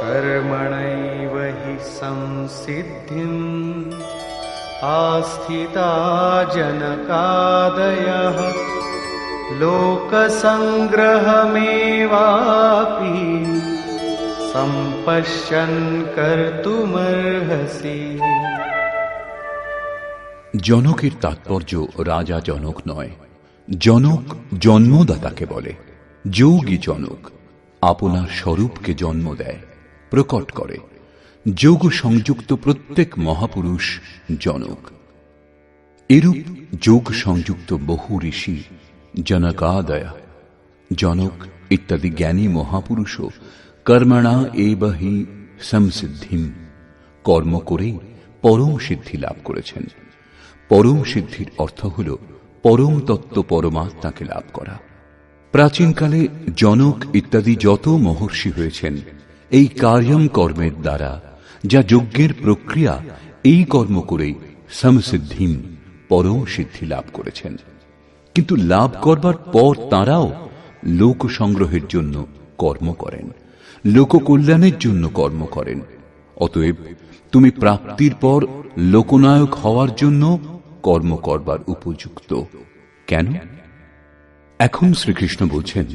কর্মণৈব হি সংসিদ্ধিম আস্থিতা জনকাদয়ঃ লোকসংগ্রহমেবাপি সম্পশ্যন কর্তুমর্হসি। জনকের তাৎপর্য রাজা জনক নয়। জনক জন্মদাতাকে বলে। যোগী জনক আপনার স্বরূপকে জন্ম দেয়, প্রকট করে। যোগ সংযুক্ত প্রত্যেক মহাপুরুষ জনক। এরূপ যোগ সংযুক্ত বহু ঋষি জনকাদয়, জনক ইত্যাদি জ্ঞানী মহাপুরুষও কর্মণা এব হি সংসিদ্ধিম, কর্ম করেই পরম সিদ্ধি লাভ করেছেন। পরম সিদ্ধির অর্থ হল পরম তত্ত্ব পরমাত্মাকে লাভ করা। প্রাচীনকালে জনক ইত্যাদি যত মহর্ষি হয়েছেন, এই কার্যং কর্মের দ্বারা, যা যজ্ঞের প্রক্রিয়া, এই কর্ম করেই সমসিদ্ধিম, পরম সিদ্ধি লাভ করেছেন। কিন্তু লাভ করবার পর তাঁরাও লোক সংগ্রহের জন্য কর্ম করেন, লোককল্যাণের জন্য কর্ম করেন। অতএব তুমি প্রাপ্তির পর লোকনায়ক হওয়ার জন্য কর্ম করবার উপযুক্ত। কেন? এখন শ্রীকৃষ্ণ বলছেন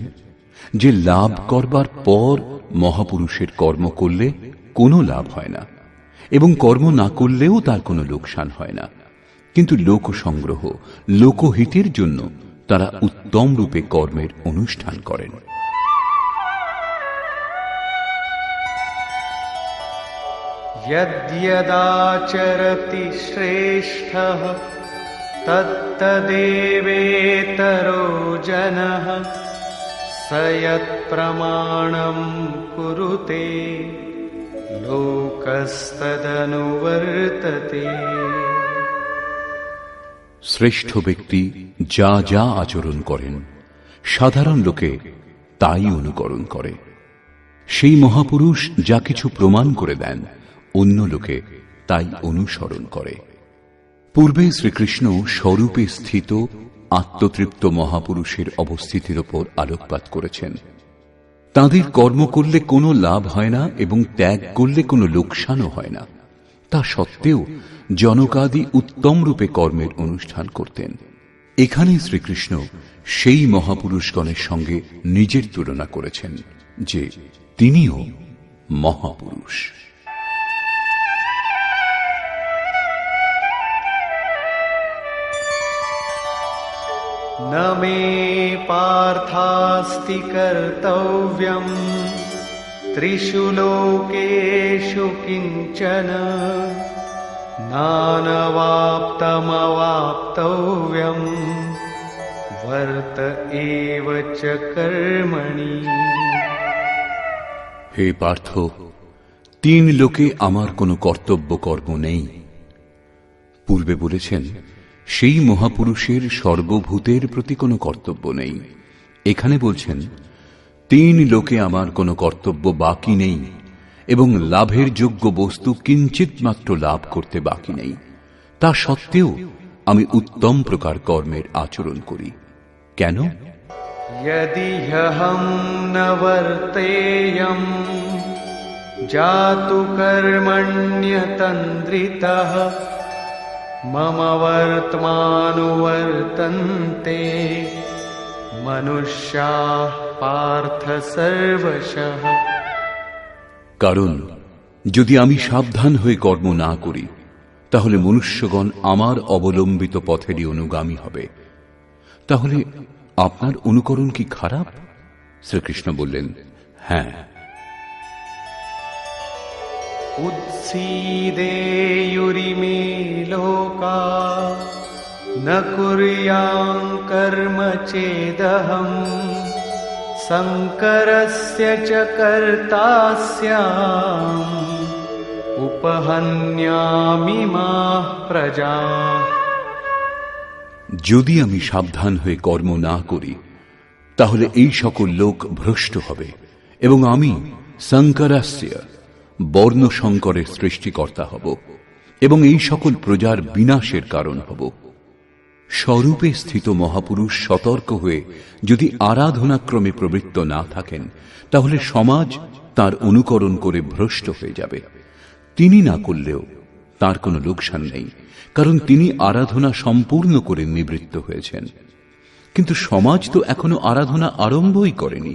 যে লাভ করবার পর মহাপুরুষের কর্ম করলে কোনো লাভ হয় না, এবং কর্ম না করলেও তার কোনো লোকসান হয় না। কিন্তু লোক সংগ্রহ, লোকহিতের জন্য তারা উত্তম রূপে কর্মের অনুষ্ঠান করেন। যদ্যদাচরতি শ্রেষ্ঠঃ তত্তদেবেতরো জনঃ স যৎপ্রমাণং কুরুতে লোকস্তদনুবর্ততে। শ্রেষ্ঠ ব্যক্তি যা যা আচরণ করেন, সাধারণ লোকে তাই অনুকরণ করে। সেই মহাপুরুষ যা কিছু প্রমাণ করে দেন, অন্য লোকে তাই অনুসরণ করে। পূর্বে শ্রীকৃষ্ণ স্বরূপে স্থিত আত্মতৃপ্ত মহাপুরুষের অবস্থিতির ওপর আলোকপাত করেছেন। তাঁদের কর্ম করলে কোনো লাভ হয় না এবং ত্যাগ করলে কোনো লোকসানও হয় না। তা সত্ত্বেও জনকাদি উত্তম রূপে কর্মের অনুষ্ঠান করতেন। এখানে শ্রীকৃষ্ণ সেই মহাপুরুষগণের সঙ্গে নিজের তুলনা করেছেন যে তিনিও মহাপুরুষ। ন মে পার্থাস্তি কর্তব্যম ত্রিষু লোকেষু কিঞ্চন নানবাপ্তমবাপ্তব্যম বর্ত এব চ কর্মণি। হে পার্থ, তিন লোকে আমার কোনো কর্তব্য কর্ম নেই। পূর্বে বলেছেন সেই মহাপুরুষের সর্বভূতের প্রতি কোনো কর্তব্য নেই। এখানে বলছেন, 3 লোকে আমার কোনো কর্তব্য বাকি নেই এবং লাভের যোগ্য বস্তু কিঞ্চিত মাত্র লাভ করতে বাকি নেই। তা সত্ত্বেও আমি উত্তম প্রকার কর্মের আচরণ করি। কেন? यदि ह्यहं न वर्तेयं जातु कर्मण्यतन्द्रितः मम वर्त्मानुवर्तन्ते मनुष्याः पार्थ सर्वशः। কারণ যদি আমি সাবধান হয়ে কর্ম না করি, তাহলে মনুষ্যগণ আমার অবলম্বিত পথেরই অনুগামী হবে। তাহলে আপনার অনুকরণ কি খারাপ? শ্রীকৃষ্ণ বললেন, হ্যাঁ। উৎসীদেয়ুরিমে লোকা ন কুর্যাং কর্ম চেদহং সংকরস্য চ কর্তা স্যাম উপহন্যামি মাঃ প্রজাঃ। যদি আমি সাবধান হয়ে কর্ম না করি, তাহলে এই সকল লোক ভ্রষ্ট হবে এবং আমি সংকরাস্য বর্ণ সংকরের সৃষ্টিকর্তা হব এবং এই সকল প্রজার বিনাশের কারণ হব। স্বরূপে স্থিত মহাপুরুষ সতর্ক হয়ে যদি আরাধনাক্রমে প্রবৃত্ত না থাকেন, তাহলে সমাজ তার অনুকরণ করে ভ্রষ্ট হয়ে যাবে। তিনি না করলেও তার কোনো লোকসান নেই, কারণ তিনি আরাধনা সম্পূর্ণ করে নিবৃত্ত হয়েছেন। কিন্তু সমাজ তো এখনো আরাধনা আরম্ভই করেনি।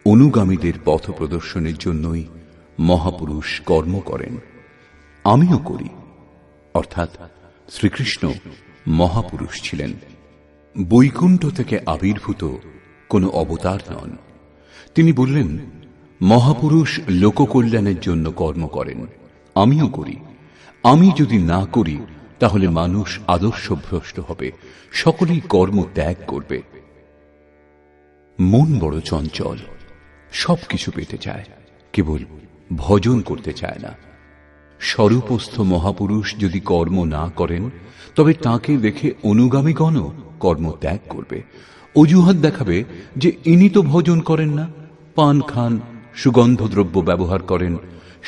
অনুগামীদের পথ প্রদর্শনের জন্যই মহাপুরুষ কর্ম করেন। আমিও করি। অর্থাৎ শ্রীকৃষ্ণ মহাপুরুষ ছিলেন, বৈকুণ্ঠ থেকে আবির্ভূত কোনো অবতার নন। তিনি বললেন, মহাপুরুষ লোককল্যাণের জন্য কর্ম করেন, আমিও করি। আমি যদি না করি, তাহলে মানুষ আদর্শভ্রষ্ট হবে, সকলেই কর্ম ত্যাগ করবে। মন বড় চঞ্চল, সবকিছু পেতে চায়, কেবল ভজন করতে চায় না। স্বরূপস্থ মহাপুরুষ যদি কর্ম না করেন, তবে তাকে দেখে অনুগামীগণও কর্ম ত্যাগ করবে। অজুহাত দেখাবে যে ইনি তো ভজন করেন না, পান খান, সুগন্ধদ্রব্য ব্যবহার করেন,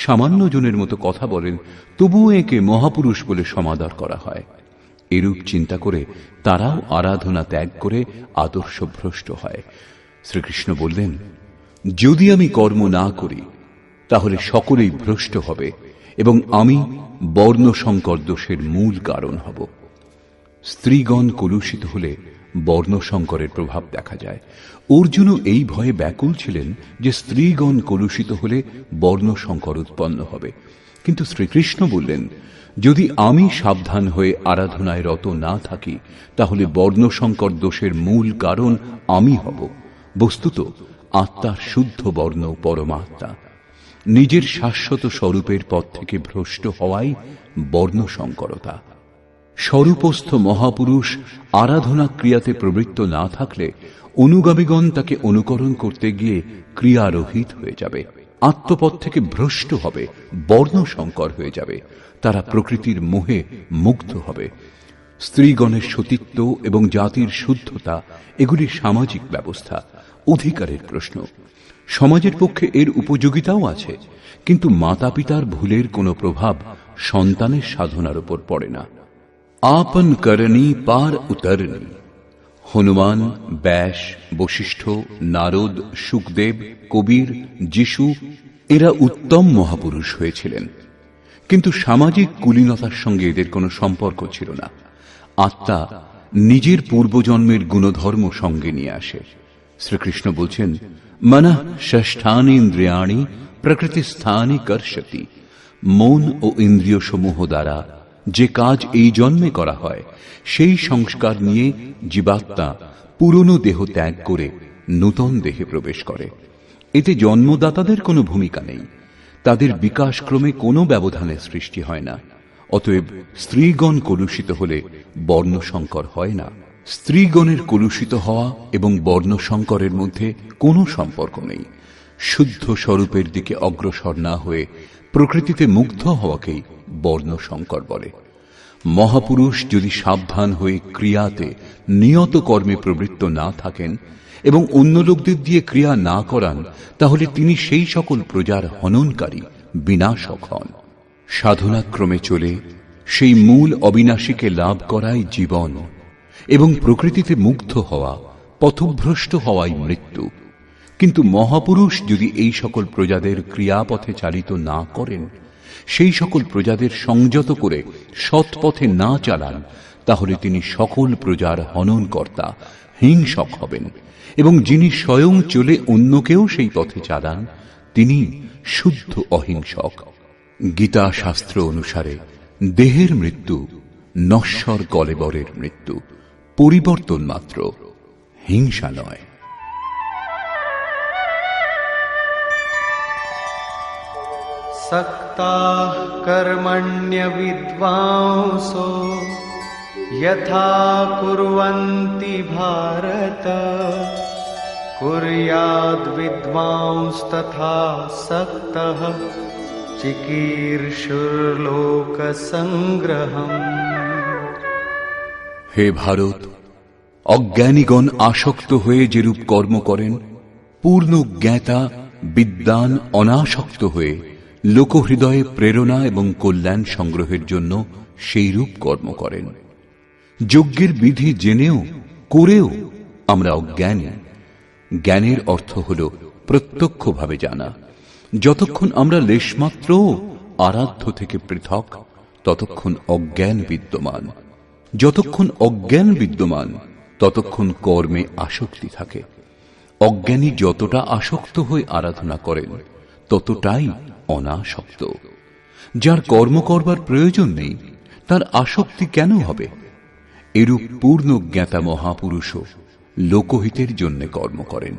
সামান্য জনের মতো কথা বলেন, তবুও একে মহাপুরুষ বলে সমাদর করা হয়। এরূপ চিন্তা করে তারাও আরাধনা ত্যাগ করে আদর্শভ্রষ্ট হয়। শ্রীকৃষ্ণ বললেন, যদি আমি কর্ম না করি, তাহলে সকলেই ভ্রষ্ট হবে এবং আমি বর্ণ সংকর দোষের মূল কারণ হব। স্ত্রীগণ কলুষিত হলে বর্ণ সংকরের প্রভাব দেখা যায়। অর্জুনও এই ভয়ে ব্যাকুল ছিলেন যে স্ত্রীগণ কলুষিত হলে বর্ণ সংকর উৎপন্ন হবে। কিন্তু শ্রীকৃষ্ণ বললেন, যদি আমি সাবধান হয়ে আরাধনায় রত না থাকি, তাহলে বর্ণ সংকর দোষের মূল কারণ আমি হব। বস্তুত আত্মার শুদ্ধ বর্ণ পরমাত্মা। নিজের শাশ্বত স্বরূপের পথ থেকে ভ্রষ্ট হওয়াই বর্ণ সংকরতা। স্বরূপস্থ মহাপুরুষ আরাধনা ক্রিয়াতে প্রবৃত্ত না থাকলে অনুগামীগণ তাকে অনুকরণ করতে গিয়ে ক্রিয়ারহিত হয়ে যাবে, আত্মপথ থেকে ভ্রষ্ট হবে, বর্ণ সংকর হয়ে যাবে। তারা প্রকৃতির মোহে মুগ্ধ হবে। স্ত্রীগণের সতীত্ব এবং জাতির শুদ্ধতা এগুলি সামাজিক ব্যবস্থা, অধিকারের প্রশ্ন। সমাজের পক্ষে এর উপযোগিতাও আছে, কিন্তু মাতা পিতার ভুলের কোনো প্রভাব সন্তানের সাধনার উপর পড়ে না। আপন করণী পার উতরণী। হনুমান, ব্যাস, বশিষ্ঠ, নারদ, সুখদেব, কবির, যিশু এরা উত্তম মহাপুরুষ হয়েছিলেন, কিন্তু সামাজিক কুলীনতার সঙ্গে এদের কোনো সম্পর্ক ছিল না। আত্মা নিজের পূর্বজন্মের গুণধর্ম সঙ্গে নিয়ে আসে। শ্রীকৃষ্ণ বলছেন, মনঃ ষষ্ঠানি ইন্দ্রিয়াণি প্রকৃতিস্থানি কর্ষতি। মন ও ইন্দ্রিয় সমূহ দ্বারা যে কাজ এই জন্মে করা হয়, সেই সংস্কার নিয়ে জীবাত্মা পুরনো দেহ ত্যাগ করে নূতন দেহে প্রবেশ করে। এতে জন্মদাতাদের কোনো ভূমিকা নেই, তাদের বিকাশক্রমে কোনো ব্যবধানের সৃষ্টি হয় না। অতএব স্ত্রীগণ কলুষিত হলে বর্ণ সংকর হয় না। স্ত্রীগণের কলুষিত হওয়া এবং বর্ণ সংকরের মধ্যে কোনো সম্পর্ক নেই। শুদ্ধ স্বরূপের দিকে অগ্রসর না হয়ে প্রকৃতিতে মুগ্ধ হওয়াকেই বর্ণ সংকর বলে। মহাপুরুষ যদি সাবধান হয়ে ক্রিয়াতে নিয়ত কর্মে প্রবৃত্ত না থাকেন এবং অন্য লোকদের দিয়ে ক্রিয়া না করান, তাহলে তিনি সেই সকল প্রজার হননকারী, বিনাশক হন। সাধনাক্রমে চলে সেই মূল অবিনাশীকে লাভ করাই জীবন, এবং প্রকৃতিতে মুগ্ধ হওয়া, পথভ্রষ্ট হওয়াই মৃত্যু। কিন্তু মহাপুরুষ যদি এই সকল প্রজাদের ক্রিয়াপথে চালিত না করেন, সেই সকল প্রজাদের সংযত করে সৎ পথে না চালান, তাহলে তিনি সকল প্রজার হননকর্তা, হিংসক হবেন। এবং যিনি স্বয়ং চলে অন্যকেও সেই পথে চালান, তিনি শুদ্ধ অহিংসক। গীতা শাস্ত্র অনুসারে দেহের মৃত্যু নশ্বর কলেবরের মৃত্যু, পরিবর্তন মাত্র, হিংসা নয়। सक्ताः कर्मण्य विद्वांसो यथा कुर्वन्ति भारत कुर्याद् विद्वांस्तथा सक्तः चिकीर्षुर्लोकसंग्रहम्। হে ভারত, অজ্ঞানীগণ আসক্ত হয়ে যেরূপ কর্ম করেন, পূর্ণ জ্ঞাতা বিদ্বান অনাসক্ত হয়ে লোকহৃদয়ে প্রেরণা এবং কল্যাণ সংগ্রহের জন্য সেই রূপ কর্ম করেন। যজ্ঞের বিধি জেনেও করেও আমরা অজ্ঞানী। জ্ঞানের অর্থ হল প্রত্যক্ষভাবে জানা। যতক্ষণ আমরা লেশমাত্র আরাধ্য থেকে পৃথক, ততক্ষণ অজ্ঞান বিদ্যমান। যতক্ষণ অজ্ঞান বিদ্যমান, ততক্ষণ কর্মে আসক্তি থাকে। অজ্ঞানী যতটা আসক্ত হয়ে আরাধনা করেন, ততটাই অনাসক্ত। যার কর্ম করবার প্রয়োজন নেই, তার আসক্তি কেন হবে? এরূপ পূর্ণ জ্ঞাতা মহাপুরুষও লোকহিতের জন্য কর্ম করেন,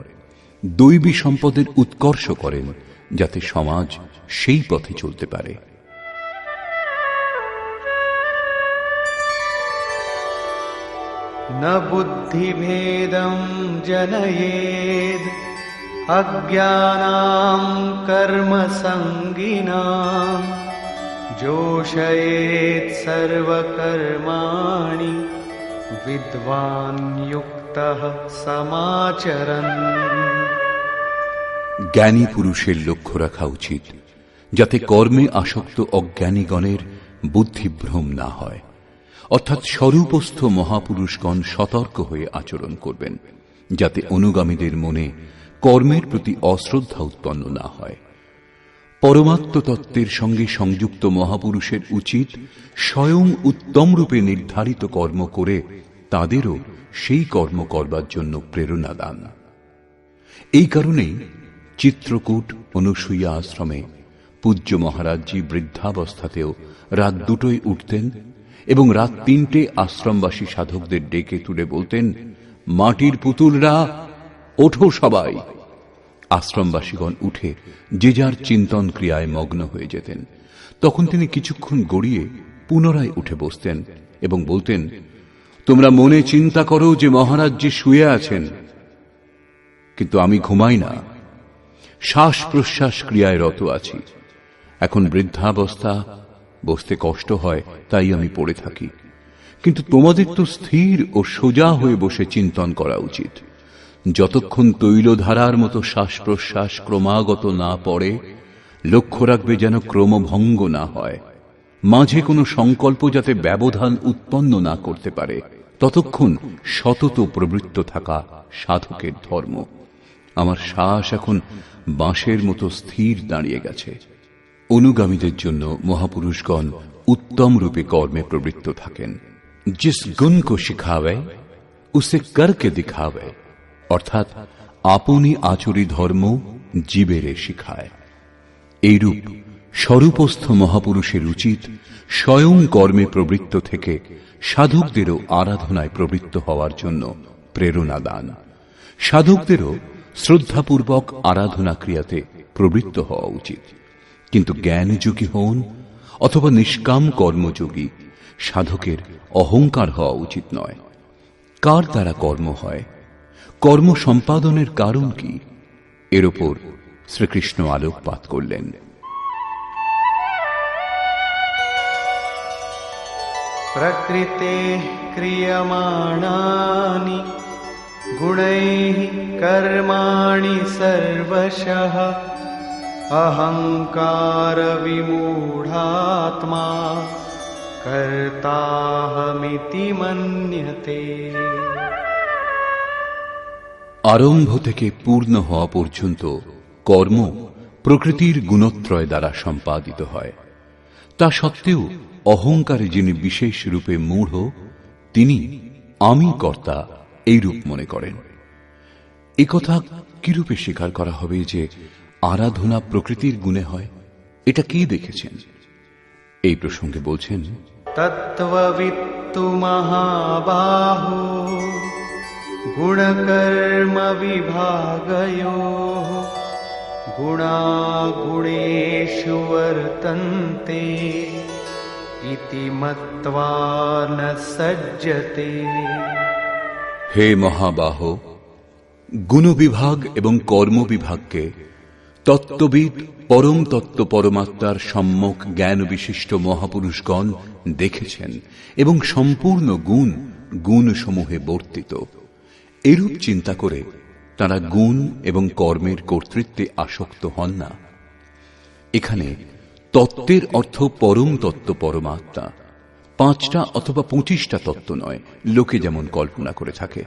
দৈবী সম্পদের উৎকর্ষ করেন, যাতে সমাজ সেই পথে চলতে পারে। न बुद्धिभेदं जनयेद् अज्ञानां कर्मसंगिनां जोषयेत् सर्वकर्माणि विद्वान् युक्तः समाचरन्। জ্ঞানী পুরুষের লক্ষ্য রাখা উচিত, যাতে কর্মে আসক্ত অজ্ঞানীগণের বুদ্ধিভ্রম না হয়। অর্থাৎ স্বরূপস্থ মহাপুরুষগণ সতর্ক হয়ে আচরণ করবেন, যাতে অনুগামীদের মনে কর্মের প্রতি অশ্রদ্ধা উৎপন্ন না হয়। পরমাত্ম তত্ত্বের সঙ্গে সংযুক্ত মহাপুরুষের উচিত স্বয়ং উত্তম রূপে নির্ধারিত কর্ম করে তাদেরও সেই কর্ম করবার জন্য প্রেরণা দান। এই কারণেই চিত্রকূট অনুসূয়া আশ্রমে পূজ্য মহারাজজি বৃদ্ধাবস্থাতেও রাত 2টোয় উঠতেন এবং রাত 3টে আশ্রমবাসী সাধকদের ডেকে তুলে বলতেন, মাটির পুতুলরা ওঠো সবাই। আশ্রমবাসীগণ উঠে যে যার চিন্তন ক্রিয়ায় মগ্ন হয়ে যেতেন। তখন তিনি কিছুক্ষণ গড়িয়ে পুনরায় উঠে বসতেন এবং বলতেন, তোমরা মনে চিন্তা করো যে মহারাজজি শুয়ে আছেন, কিন্তু আমি ঘুমাই না, শ্বাস প্রশ্বাস ক্রিয়ায় রত আছি। এখন বৃদ্ধাবস্থা, বসতে কষ্ট হয়, তাই আমি পড়ে থাকি। কিন্তু তোমাদের তো স্থির ও সোজা হয়ে বসে চিন্তন করা উচিত। যতক্ষণ তৈলধারার মতো শ্বাস প্রশ্বাস ক্রমাগত না পড়ে, লক্ষ্য রাখবে যেন ক্রমভঙ্গ না হয়, মাঝে কোনো সংকল্প যাতে ব্যবধান উৎপন্ন না করতে পারে, ততক্ষণ সতত প্রবৃত্ত থাকা সাধকের ধর্ম। আমার শ্বাস এখন বাঁশের মতো স্থির দাঁড়িয়ে গেছে। অনুগামীদের জন্য মহাপুরুষগণ উত্তম রূপে কর্মে প্রবৃত্ত থাকেন। জিস গুণ কো শিখাবে উসে করকে দিখাবে, অর্থাৎ আপনি আচরি ধর্ম জীবেরে শিখায়। এইরূপ স্বরূপস্থ মহাপুরুষের উচিত স্বয়ং কর্মে প্রবৃত্ত থেকে সাধকদেরও আরাধনায় প্রবৃত্ত হওয়ার জন্য প্রেরণা দান। সাধকদেরও শ্রদ্ধাপূর্বক আরাধনা ক্রিয়াতে প্রবৃত্ত হওয়া উচিত। কিন্তু জ্ঞানযোগী হন অথবা নিষ্কাম কর্মযোগী, সাধকের অহংকার হওয়া উচিত নয়। কার দ্বারা কর্ম হয়, কর্ম সম্পাদনের কারণ কি, এর ওপর শ্রীকৃষ্ণ আলোকপাত করলেন। প্রকৃতে ক্রিয়মাণানি गुणैः कर्माणि सर्वशः अहंकार विमूढात्मा कर्ताहमिति मन्यते। আরম্ভ থেকে পূর্ণ হওয়া পর্যন্ত কর্ম প্রকৃতির গুণত্রয় দ্বারা সম্পাদিত হয়। তা সত্ত্বেও অহংকারে যিনি বিশেষ রূপে মূঢ়, তিনি আমি কর্তা এই রূপ মনে করেন। একথা কিরূপে স্বীকার করা হবে যে আরাধনা প্রকৃতির গুণে হয়? এটা কি দেখেছেন? এই প্রসঙ্গে বলছেন, তত্ত্ববিত্তু মহাবাহো গুণকর্ম বিভাগয়োঃ গুণাগুণেষু বর্তন্তে ইতি মত্বা ন সজ্জতে। হে মহাবাহ, গুণবিভাগ এবং কর্মবিভাগকে তত্ত্ববিদ পরম তত্ত্ব পরমাত্মার সম্যক জ্ঞান বিশিষ্ট মহাপুরুষগণ দেখেছেন এবং সম্পূর্ণ গুণ গুণসমূহে বর্তিত। এরূপ চিন্তা করে তারা গুণ এবং কর্মের কর্তৃত্বে আসক্ত হন না। এখানে তত্ত্বের অর্থ পরম তত্ত্ব পরমাত্মা, 5টা অথবা 25টা তত্ত্ব নয়, লোকে যেমন কল্পনা করে থাকে।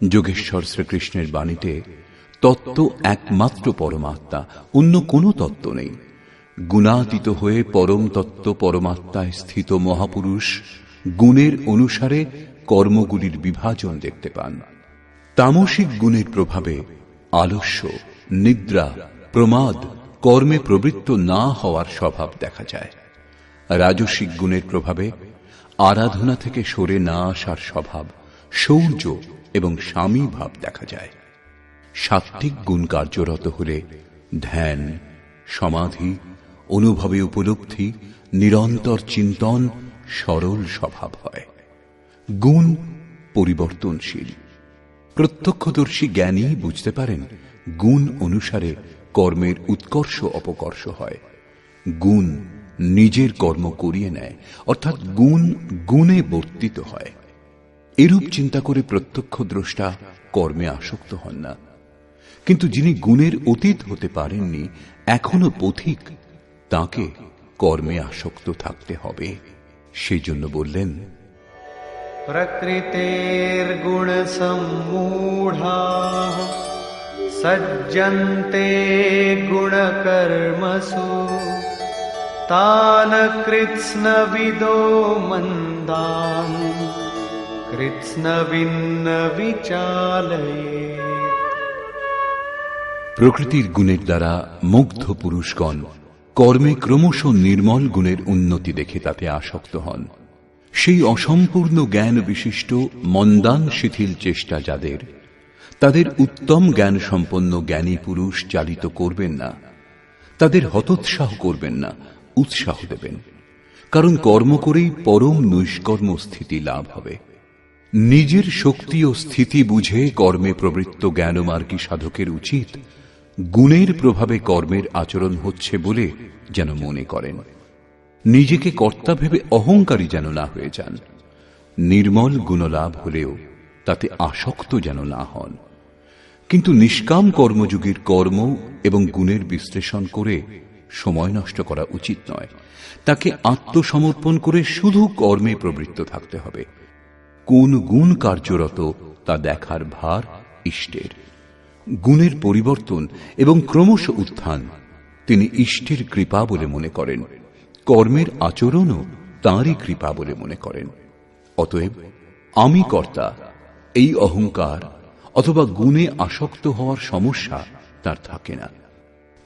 যোগেশ্বর শ্রীকৃষ্ণের বাণীতে তত্ত্ব একমাত্র পরমাত্মা, অন্য কোনো তত্ত্ব নেই। গুণাতীত হয়ে পরম তত্ত্ব পরমাত্মায় স্থিত মহাপুরুষ গুণের অনুসারে কর্মগুলির বিভাজন দেখতে পান। তামসিক গুণের প্রভাবে আলস্য, নিদ্রা, প্রমাদ, কর্মে প্রবৃত্ত না হওয়ার স্বভাব দেখা যায়। রাজসিক গুণের প্রভাবে আরাধনা থেকে সরে না আসার স্বভাব, শৌর্য এবং স্বামী ভাব দেখা যায়। সাত্ত্বিক গুণ কার্যরত হলে ধ্যান, সমাধি, অনুভবে উপলব্ধি, নিরন্তর চিন্তন, সরল স্বভাব হয়। গুণ পরিবর্তনশীল। প্রত্যক্ষদর্শী জ্ঞানী বুঝতে পারেন গুণ অনুসারে কর্মের উৎকর্ষ অপকর্ষ হয়। গুণ নিজের কর্ম করিয়ে নেয়, অর্থাৎ গুণ গুণে বর্তিত হয়। এরূপ চিন্তা করে প্রত্যক্ষ দ্রষ্টা কর্মে আসক্ত হন না। কিন্তু যিনি গুণের অতীত হতে পারেননি, এখনো পথিক, তাকে কর্মে আসক্ত থাকতে হবে। সেই জন্য বললেন, প্রকৃতের গুণ সম্মূঢ়াঃ সজ্জন্তে গুণকর্মসু তান কৃৎস্নবিদো মন্দান কৃৎস্নবিন্ন বিচালয়েৎ। প্রকৃতির গুণের দ্বারা মুগ্ধ পুরুষগণ কর্মে ক্রমশ নির্মল গুণের উন্নতি দেখে তাতে আসক্ত হন। সেই অসম্পূর্ণ জ্ঞান বিশিষ্ট মন্দান শিথিল চেষ্টা যাদের, তাদের উত্তম জ্ঞান সম্পন্ন জ্ঞানী পুরুষ চালিত করবেন না, তাদের হতোৎসাহ করবেন না, উৎসাহ দেবেন। কারণ কর্ম করেই পরম নৈষ্কর্ম স্থিতি লাভ হবে। নিজের শক্তি ও স্থিতি বুঝে কর্মে প্রবৃত্ত জ্ঞানমার্গী সাধকের উচিত গুণের প্রভাবে কর্মের আচরণ হচ্ছে বলে যেন মনে করেন। নিজেকে কর্তা ভেবে অহংকারী যেন না হয়ে যান। নির্মল গুণলাভ হলেও তাতে আসক্ত যেন না হন। কিন্তু নিষ্কাম কর্মযোগীর কর্ম এবং গুণের বিশ্লেষণ করে সময় নষ্ট করা উচিত নয়। তাকে আত্মসমর্পণ করে শুধু কর্মে প্রবৃত্ত থাকতে হবে। কোন গুণ কার্যরত তা দেখার ভার ইষ্টের। গুণের পরিবর্তন এবং ক্রমশ উত্থান তিনি ইষ্টের কৃপা বলে মনে করেন। কর্মের আচরণও তাঁরই কৃপা বলে মনে করেন। অতএব আমি কর্তা এই অহংকার অথবা গুণে আসক্ত হওয়ার সমস্যা তার থাকে না।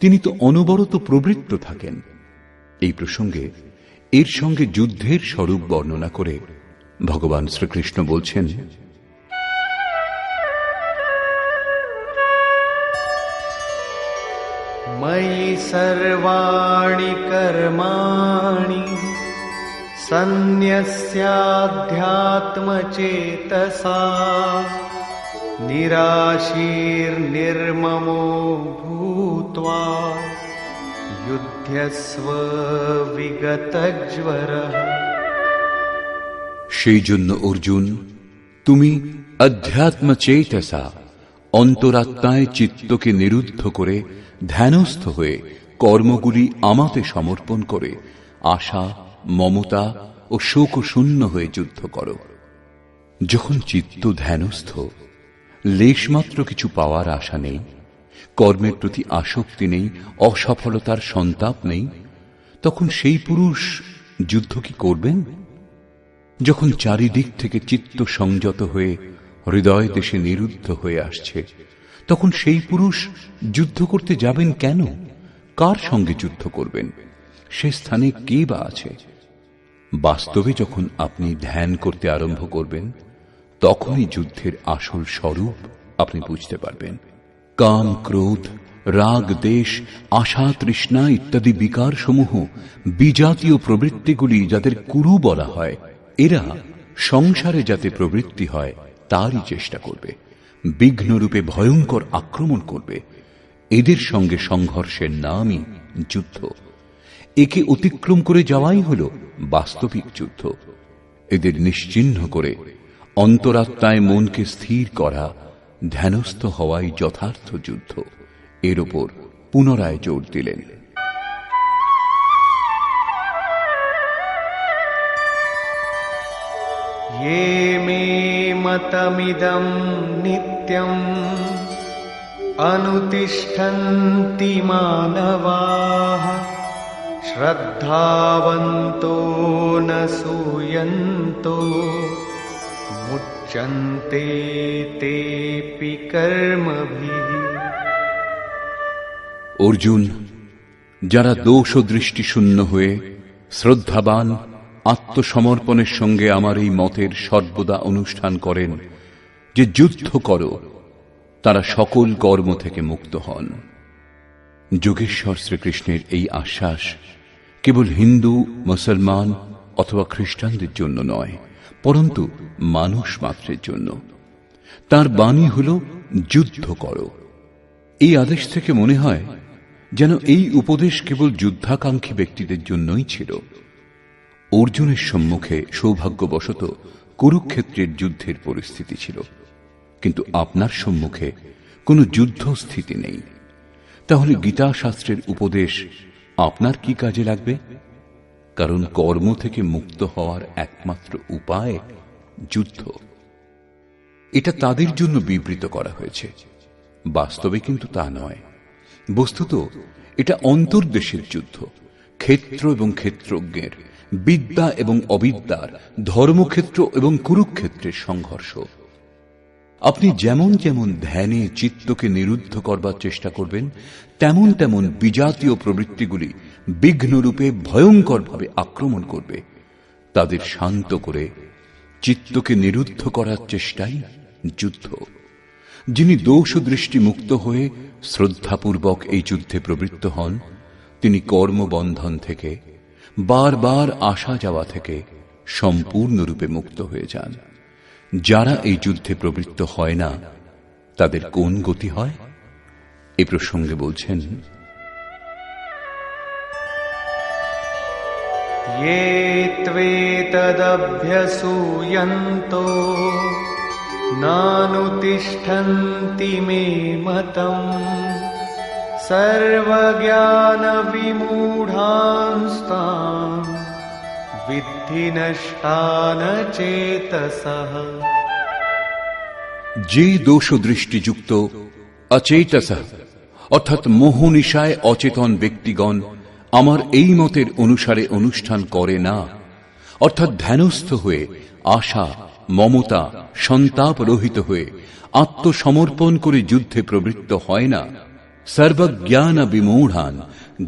তিনি তো অনবরত প্রবৃত্ত থাকেন। এই প্রসঙ্গে এর সঙ্গে যুদ্ধের স্বরূপ বর্ণনা করে ভগবান শ্রীকৃষ্ণ বলছেন, ময়ি সর্বাণি কর্মাণি সন্ন্যস্যাধ্যাত্মচেতসা নিরাশীর্নির্মমো ভূত্বা যুধ্যস্ব বিগতজ্বরঃ। সেই জন্য অর্জুন, তুমি अध्यात्म चेतसा অন্তরাত্মায় চিত্তকে নিরুদ্ধ করে ধ্যানস্থ হয়ে কর্মগুলি আমাতে সমর্পণ করে আশা, মমতা ও শোক শূন্য হয়ে যুদ্ধ করো। যখন চিত্ত ধ্যানস্থ, লেশমাত্র কিছু পাওয়ার আশা নেই, কর্মের প্রতি আসক্তি নেই, অসফলতার সন্তাপ নেই, তখন সেই পুরুষ যুদ্ধ কি করবেন? যখন চারিদিক থেকে চিত্ত সংযত হয়ে হৃদয় দেশে নিরুদ্ধ হয়ে আসছে, তখন সেই পুরুষ যুদ্ধ করতে যাবেন কেন? কার সঙ্গে যুদ্ধ করবেন? সে স্থানে কে বা আছে? বাস্তবে যখন আপনি ধ্যান করতে আরম্ভ করবেন, তখনই যুদ্ধের আসল স্বরূপ আপনি বুঝতে পারবেন। কাম, ক্রোধ, রাগ, দেশ, আশা, তৃষ্ণা ইত্যাদি বিকার সমূহ বিজাতীয় প্রবৃত্তিগুলি যাদের কুরু বলা হয়, এরা সংসারে যাতে প্রবৃত্তি হয় তারই চেষ্টা করবে, বিঘ্নরূপে ভয়ঙ্কর আক্রমণ করবে। এদের সঙ্গে সংঘর্ষের নামই যুদ্ধ। একে অতিক্রম করে যাওয়াই হল বাস্তবিক যুদ্ধ। এদের নিশ্চিহ্ন করে অন্তরাত্মায় মনকে স্থির করা, ধ্যানস্থ হওয়াই যথার্থ যুদ্ধ। এর ওপর পুনরায় জোর দিলেন। ये मे मतमिदं नित्यम् अनुतिष्ठन्ति मानवाः श्रद्धावन्तो न सूयन्तो मुच्यन्ते तेऽपि कर्मभिः। অর্জুন, যারা দোষ ও দৃষ্টি শূন্য হয়ে শ্রদ্ধাবান আত্মসমর্পণের সঙ্গে আমার এই মতের সর্বদা অনুষ্ঠান করেন যে যুদ্ধ করো, তারা সকল কর্ম থেকে মুক্ত হন। যোগেশ্বর শ্রীকৃষ্ণের এই আশ্বাস কেবল হিন্দু, মুসলমান অথবা খ্রিস্টানদের জন্য নয়, পরন্তু মানুষ মাত্রের জন্য। তার বাণী হল যুদ্ধ করো। এই আদেশ থেকে মনে হয় যেন এই উপদেশ কেবল যুদ্ধাকাঙ্ক্ষী ব্যক্তিদের জন্যই ছিল। অর্জুনের সম্মুখে সৌভাগ্যবশত কুরুক্ষেত্রের যুদ্ধের পরিস্থিতি ছিল, কিন্তু আপনার সম্মুখে কোনো যুদ্ধস্থিতি নেই। তাহলে গীতা শাস্ত্রের উপদেশ আপনার কি কাজে লাগবে? কারণ কর্ম থেকে মুক্ত হওয়ার একমাত্র উপায় যুদ্ধ। এটা তাদের জন্য বিবৃত করা হয়েছে, বাস্তবে কিন্তু তা নয়। বস্তুত এটা অন্তর্দেশের যুদ্ধ, ক্ষেত্র এবং ক্ষেত্রজ্ঞের, বিদ্যা এবং অবিদ্যার, ধর্মক্ষেত্র এবং কুরুক্ষেত্রের সংঘর্ষ। আপনি যেমন যেমন ধ্যানে চিত্তকে নিরুদ্ধ করবার চেষ্টা করবেন, তেমন তেমন বিজাতীয় প্রবৃত্তিগুলি বিঘ্নরূপে ভয়ঙ্করভাবে আক্রমণ করবে। তাদের শান্ত করে চিত্তকে নিরুদ্ধ করার চেষ্টাই যুদ্ধ। যিনি দোষ দৃষ্টি মুক্ত হয়ে শ্রদ্ধাপূর্বক এই যুদ্ধে প্রবৃত্ত হন, তিনি কর্মবন্ধন থেকে, বারবার আসা যাওয়া থেকে সম্পূর্ণরূপে মুক্ত হয়ে যান। যারা এই যুদ্ধে প্রবৃত্ত হয় না, তাদের কোন গতি হয়? এ প্রসঙ্গে বলছেন, ये त्वेतदभ्यसूयन्तो नानुतिष्ठन्ति मे मतम् सर्वज्ञानविमूढांस्तान् विद्धि नष्टान चेतसः। যে দোষ দৃষ্টিযুক্ত অচেতসঃ অর্থাৎ মোহনিশায় অচেতন ব্যক্তিগণ আমার এই মতের অনুসারে অনুষ্ঠান করে না, অর্থাৎ ধ্যানস্থ হয়ে আশা, মমতা, সন্তাপ রহিত হয়ে আত্মসমর্পণ করে যুদ্ধে প্রবৃত্ত হয় না, সর্বজ্ঞান বিমূঢ়ান,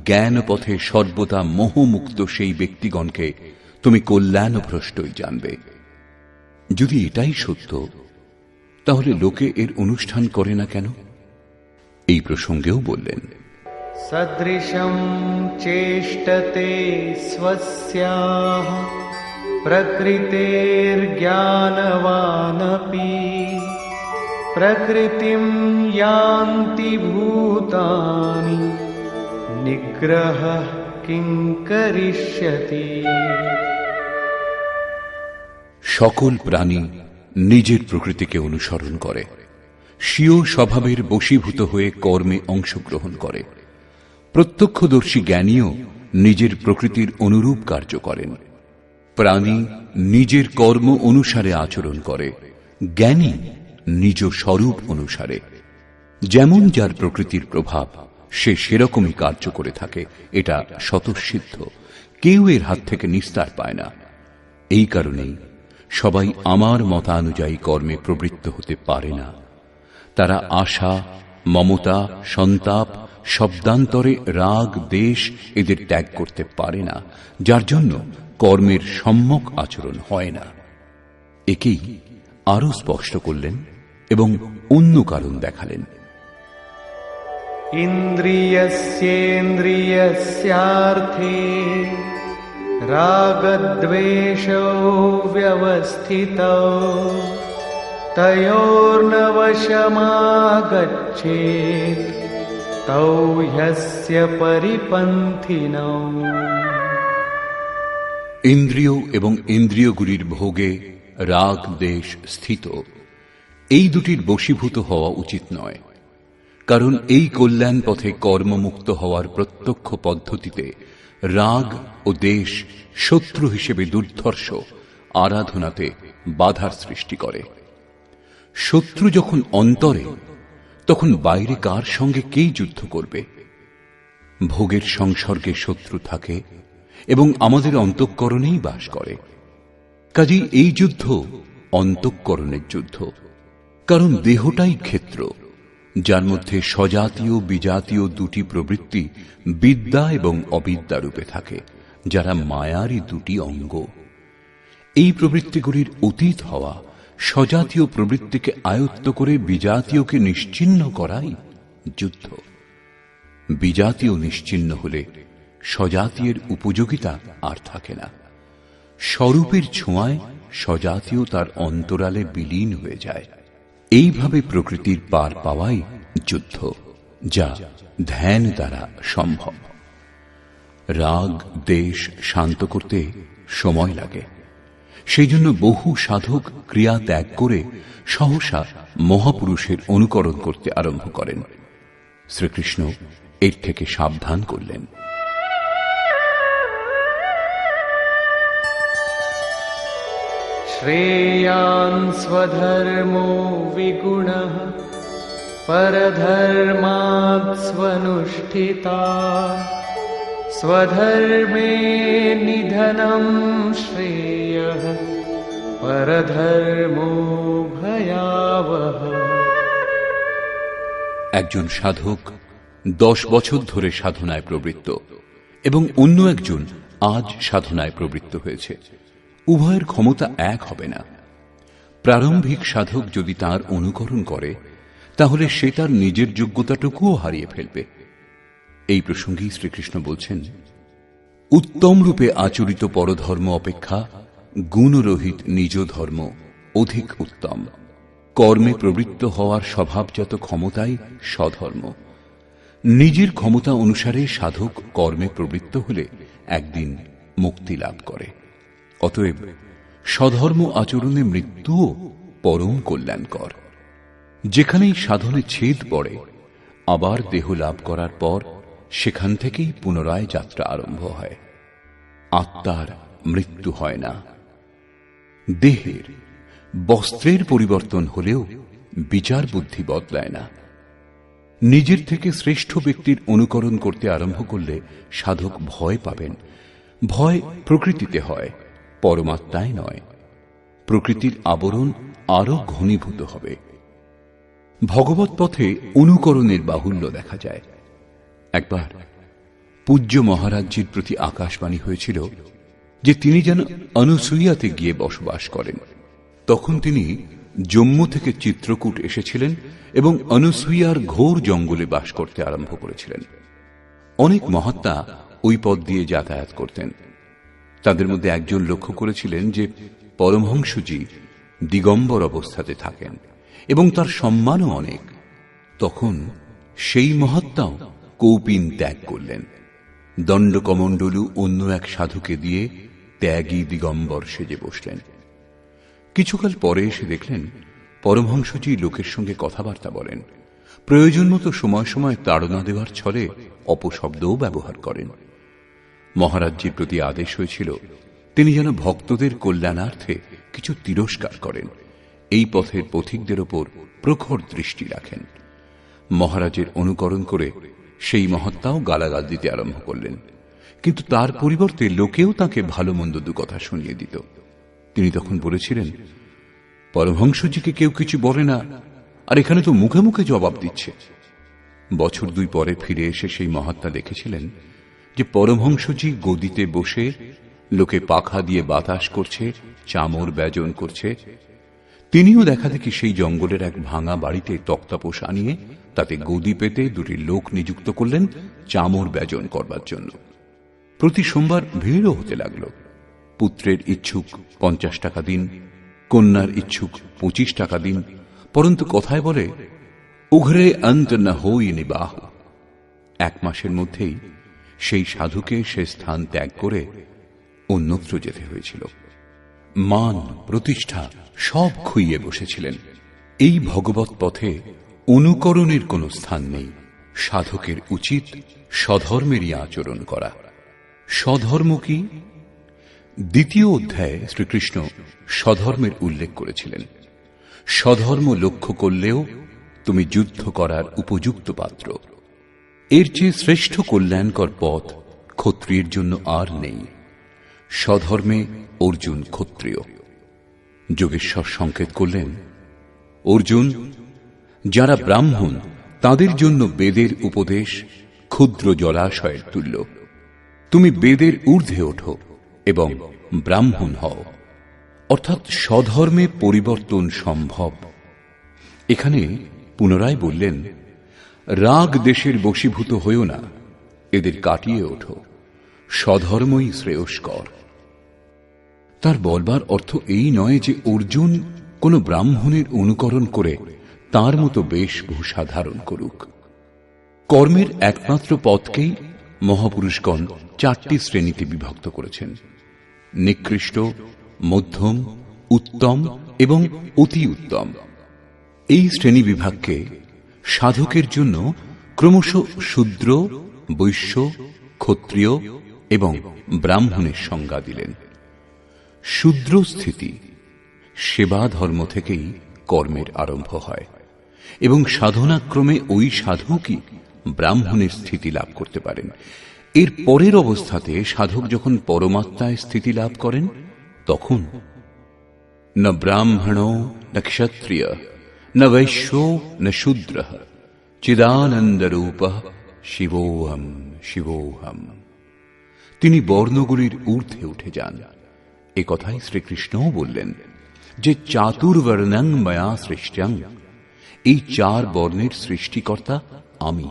জ্ঞান পথে সর্বদা মোহমুক্ত সেই ব্যক্তিগণকে তুমি কল্যাণভ্রষ্টই জানবে। যদি এটাই সত্য, তাহলে লোকে এর অনুষ্ঠান করে না কেন? এই প্রসঙ্গেও বললেন, सदृशं चेष्टते स्वस्याः प्रकृतेर्ज्ञानवानपि प्रकृतिं यान्ति भूतानि निग्रहः किं करिष्यति। সকল প্রাণী নিজের প্রকৃতিকে অনুসরণ করে, স্বীয় স্বভাবের বশীভূত হয়ে কর্মে অংশগ্রহণ করে। প্রত্যক্ষদর্শী জ্ঞানীও নিজের প্রকৃতির অনুরূপ কার্য করেন। প্রাণী নিজের কর্ম অনুসারে আচরণ করে, জ্ঞানী নিজ স্বরূপ অনুসারে। যেমন যার প্রকৃতির প্রভাব, সে সেরকমই কার্য করে থাকে, এটা স্বতঃসিদ্ধ। কেউ এর হাত থেকে নিস্তার পায় না। এই কারণেই সবাই আমার মতানুযায়ী কর্মে প্রবৃত্ত হতে পারে না। তারা আশা, মমতা, সন্তাপ, শব্দান্তরে রাগ, দেশ এদের ত্যাগ করতে পারে না, যার জন্য কর্মের সম্যক আচরণ হয় না। একেই আরো স্পষ্ট করলেন এবং অন্য কারণ দেখালেন। ইন্দ্রিয়স্যেন্দ্রিয়স্যার্থে রাগদ্বেষৌ ব্যবস্থিতৌ তয়োর্ন বশমাগচ্ছেৎ তৌ হ্যস্য পরিপন্থিনৌ। ইন্দ্রিয় এবং ইন্দ্রিয়গুলির ভোগে রাগ দেশ স্থিত, এই দুটির বশীভূত হওয়া উচিত নয়। কারণ এই কল্যাণ পথে কর্মমুক্ত হওয়ার প্রত্যক্ষ পদ্ধতিতে রাগ ও দেশ শত্রু হিসেবে দুর্ধর্ষ আরাধনাতে বাধার সৃষ্টি করে। শত্রু যখন অন্তরে, তখন বাইরে কার সঙ্গে কে যুদ্ধ করবে? ভোগের সংসর্গে শত্রু থাকে এবং আমাদের অন্তঃকরণেই বাস করে। কাজেই এই যুদ্ধ অন্তঃকরণের যুদ্ধ। কারণ দেহটাই ক্ষেত্র, যার মধ্যে স্বজাতীয় বিজাতীয় দুটি প্রবৃত্তি বিদ্যা এবং অবিদ্যা রূপে থাকে, যারা মায়ারই দুটি অঙ্গ। এই প্রবৃত্তিগুলির অতীত হওয়া, স্বজাতীয় প্রবৃত্তিকে আয়ত্ত করে বিজাতীয়কে নিশ্চিহ্ন করাই যুদ্ধ। বিজাতীয় নিশ্চিহ্ন হলে স্বজাতীয়ের উপযোগিতা আর থাকে না। স্বরূপের ছোঁয়ায় স্বজাতীয় তার অন্তরালে বিলীন হয়ে যায়। এইভাবে প্রকৃতির পার পাওয়াই যুদ্ধ, যা ধ্যান দ্বারা সম্ভব। রাগ দেশ শান্ত করতে সময় লাগে। সেই জন্য বহু সাধক ক্রিয়া ত্যাগ করে সহসা মহাপুরুষের অনুকরণ করতে আরম্ভ করেন। শ্রীকৃষ্ণ এর থেকে সাবধান করলেন। শ্রেয়ান স্বধর্মো বিগুণঃ পরধর্মাৎ স্বনুষ্ঠিতাৎ স্বধর্মে নিধনম শ্রেয়ঃ পরধর্মো ভয়াবহ। একজন সাধক 10 বছর ধরে সাধনায় প্রবৃত্ত এবং অন্য একজন আজ সাধনায় প্রবৃত্ত হয়েছে। উভয়ের ক্ষমতা এক হবে না। প্রারম্ভিক সাধক যদি তার অনুকরণ করে, তাহলে সে তার নিজের যোগ্যতাটুকুও হারিয়ে ফেলবে। এই প্রসঙ্গেই শ্রীকৃষ্ণ বলছেন, উত্তম রূপে আচরিত পরধর্ম অপেক্ষা গুণরহিত নিজ ধর্ম অধিক উত্তম। কর্মে প্রবৃত্ত হওয়ার স্বভাবজাত ক্ষমতাই স্বধর্ম। নিজের ক্ষমতা অনুসারে সাধক কর্মে প্রবৃত্ত হলে একদিন মুক্তি লাভ করে। অতএব স্বধর্ম আচরণে মৃত্যুও পরম কল্যাণকর। যেখানেই সাধনে ছেদ পড়ে, আবার দেহ লাভ করার পর সেখান থেকেই পুনরায় যাত্রা আরম্ভ হয়। আত্মার মৃত্যু হয় না। দেহের, বস্ত্রের পরিবর্তন হলেও বিচার বুদ্ধি বদলায় না। নিজের থেকে শ্রেষ্ঠ ব্যক্তির অনুকরণ করতে আরম্ভ করলে সাধক ভয় পাবেন। ভয় প্রকৃতিতে হয়, পরমাত্মায় নয়। প্রকৃতির আবরণ আরো ঘনীভূত হবে। ভগবৎ পথে অনুকরণের বাহুল্য দেখা যায়। একবার পূজ্য মহারাজজির প্রতি আকাশবাণী হয়েছিল যে তিনি যেন অনুসূয়াতে গিয়ে বসবাস করেন। তখন তিনি জম্মু থেকে চিত্রকূট এসেছিলেন এবং অনুসূয়ার ঘোর জঙ্গলে বাস করতে আরম্ভ করেছিলেন। অনেক মহাত্মা ওই পথ দিয়ে যাতায়াত করতেন। তাদের মধ্যে একজন লক্ষ্য করেছিলেন যে পরমহংসজি দিগম্বর অবস্থাতে থাকেন এবং তার সম্মানও অনেক। তখন সেই মহাত্মাও কৌপিন ত্যাগ করলেন। দণ্ডকমণ্ডলু অন্য এক সাধুকে দিয়ে ত্যাগী দিগম্বর সেজে বসলেন। কিছুকাল পরে এসে দেখলেন পরমহংসজি লোকের সঙ্গে কথাবার্তা বলেন, প্রয়োজন মতো সময় সময় তাড়না দেওয়ার ছলে অপশব্দও ব্যবহার করেন। মহারাজজির প্রতি আদেশ হয়েছিল তিনি যেন ভক্তদের কল্যাণার্থে কিছু তিরস্কার করেন, এই পথের পথিকদের ওপর প্রখর দৃষ্টি রাখেন। মহারাজের অনুকরণ করে সেই মহাত্মাও গালাগাল দিতে আরম্ভ করলেন, কিন্তু তার পরিবর্তে লোকেও তাকে ভালো মন্দ দু কথা শুনিয়ে দিত। তিনি তখন বলেছিলেন, পরমহংসজিকে কেউ কিছু বলে না, আর এখানে তো মুখে মুখে জবাব দিচ্ছে। বছর 2 পরে ফিরে এসে সেই মহাত্মা দেখেছিলেন যে পরমহংসজি গদিতে বসে লোকে পাখা দিয়ে বাতাস করছে, চামর ব্যজন করছে। তিনিও দেখা দেখি সেই জঙ্গলের এক ভাঙা বাড়িতে তক্তাপোষ আনিয়ে তাতে গদি পেতে 2টি লোক নিযুক্ত করলেন চামর ব্যজন করবার জন্য। প্রতি সোমবার ভিড়ও হতে লাগল। পুত্রের ইচ্ছুক 50 টাকা দিন, কন্যার ইচ্ছুক 25 টাকা দিন, পরন্তু কথায় বলে উঘরে অন্ত না হই নিবাহ। 1 মাসের মধ্যেই সেই সাধুকে সে স্থান ত্যাগ করে অন্যত্র যেতে হয়েছিল। মান প্রতিষ্ঠা সব খুইয়ে বসেছিলেন। এই ভগবৎ পথে অনুকরণের কোনো স্থান নেই। সাধকের উচিত স্বধর্মেরই আচরণ করা। স্বধর্ম কি? 2য় অধ্যায়ে শ্রীকৃষ্ণ স্বধর্মের উল্লেখ করেছিলেন। স্বধর্ম লক্ষ্য করলেও তুমি যুদ্ধ করার উপযুক্ত পাত্র। এর চেয়ে শ্রেষ্ঠ কল্যাণকর পথ ক্ষত্রিয়ের জন্য আর নেই। স্বধর্মে অর্জুন ক্ষত্রিয়। যোগেশ্বর সংকেত করলেন, অর্জুন, যারা ব্রাহ্মণ তাদের জন্য বেদের উপদেশ ক্ষুদ্র জলাশয়ের তুল্য। তুমি বেদের ঊর্ধ্বে ওঠো এবং ব্রাহ্মণ হও, অর্থাৎ স্বধর্মে পরিবর্তন সম্ভব। এখানে পুনরায় বললেন, রাগ দেশের বশীভূত হইও না, এদের কাটিয়ে ওঠো, স্বধর্মই শ্রেয়স্কর। তার বলবার অর্থ এই নয় যে অর্জুন কোন ব্রাহ্মণের অনুকরণ করে তার মতো বেশভূষা ধারণ করুক। কর্মের একমাত্র পথকেই মহাপুরুষগণ 4টি শ্রেণীতে বিভক্ত করেছেন: নিকৃষ্ট, মধ্যম, উত্তম এবং অতি উত্তম। এই শ্রেণী বিভাগকে সাধকের জন্য ক্রমশ শূদ্র, বৈশ্য, ক্ষত্রিয় এবং ব্রাহ্মণের সংজ্ঞা দিলেন। শূদ্র স্থিতি সেবা ধর্ম থেকেই কর্মের আরম্ভ হয় এবং সাধনাক্রমে ওই সাধকই ব্রাহ্মণের স্থিতি লাভ করতে পারেন। এর পরের অবস্থাতে সাধক যখন পরমাত্মায় স্থিতি লাভ করেন তখন ন ব্রাহ্মণ ন ক্ষত্রিয় ন বৈশ্য ন শূদ্র চিদানন্দরূপ শিবোহম শিবোহম। তিনি বর্ণগুলির ঊর্ধ্বে উঠে যান। এ কথাই শ্রীকৃষ্ণও বললেন যে চাতুর্বর্ণং ময়া সৃষ্টং, এই 4 বর্ণের সৃষ্টিকর্তা আমি।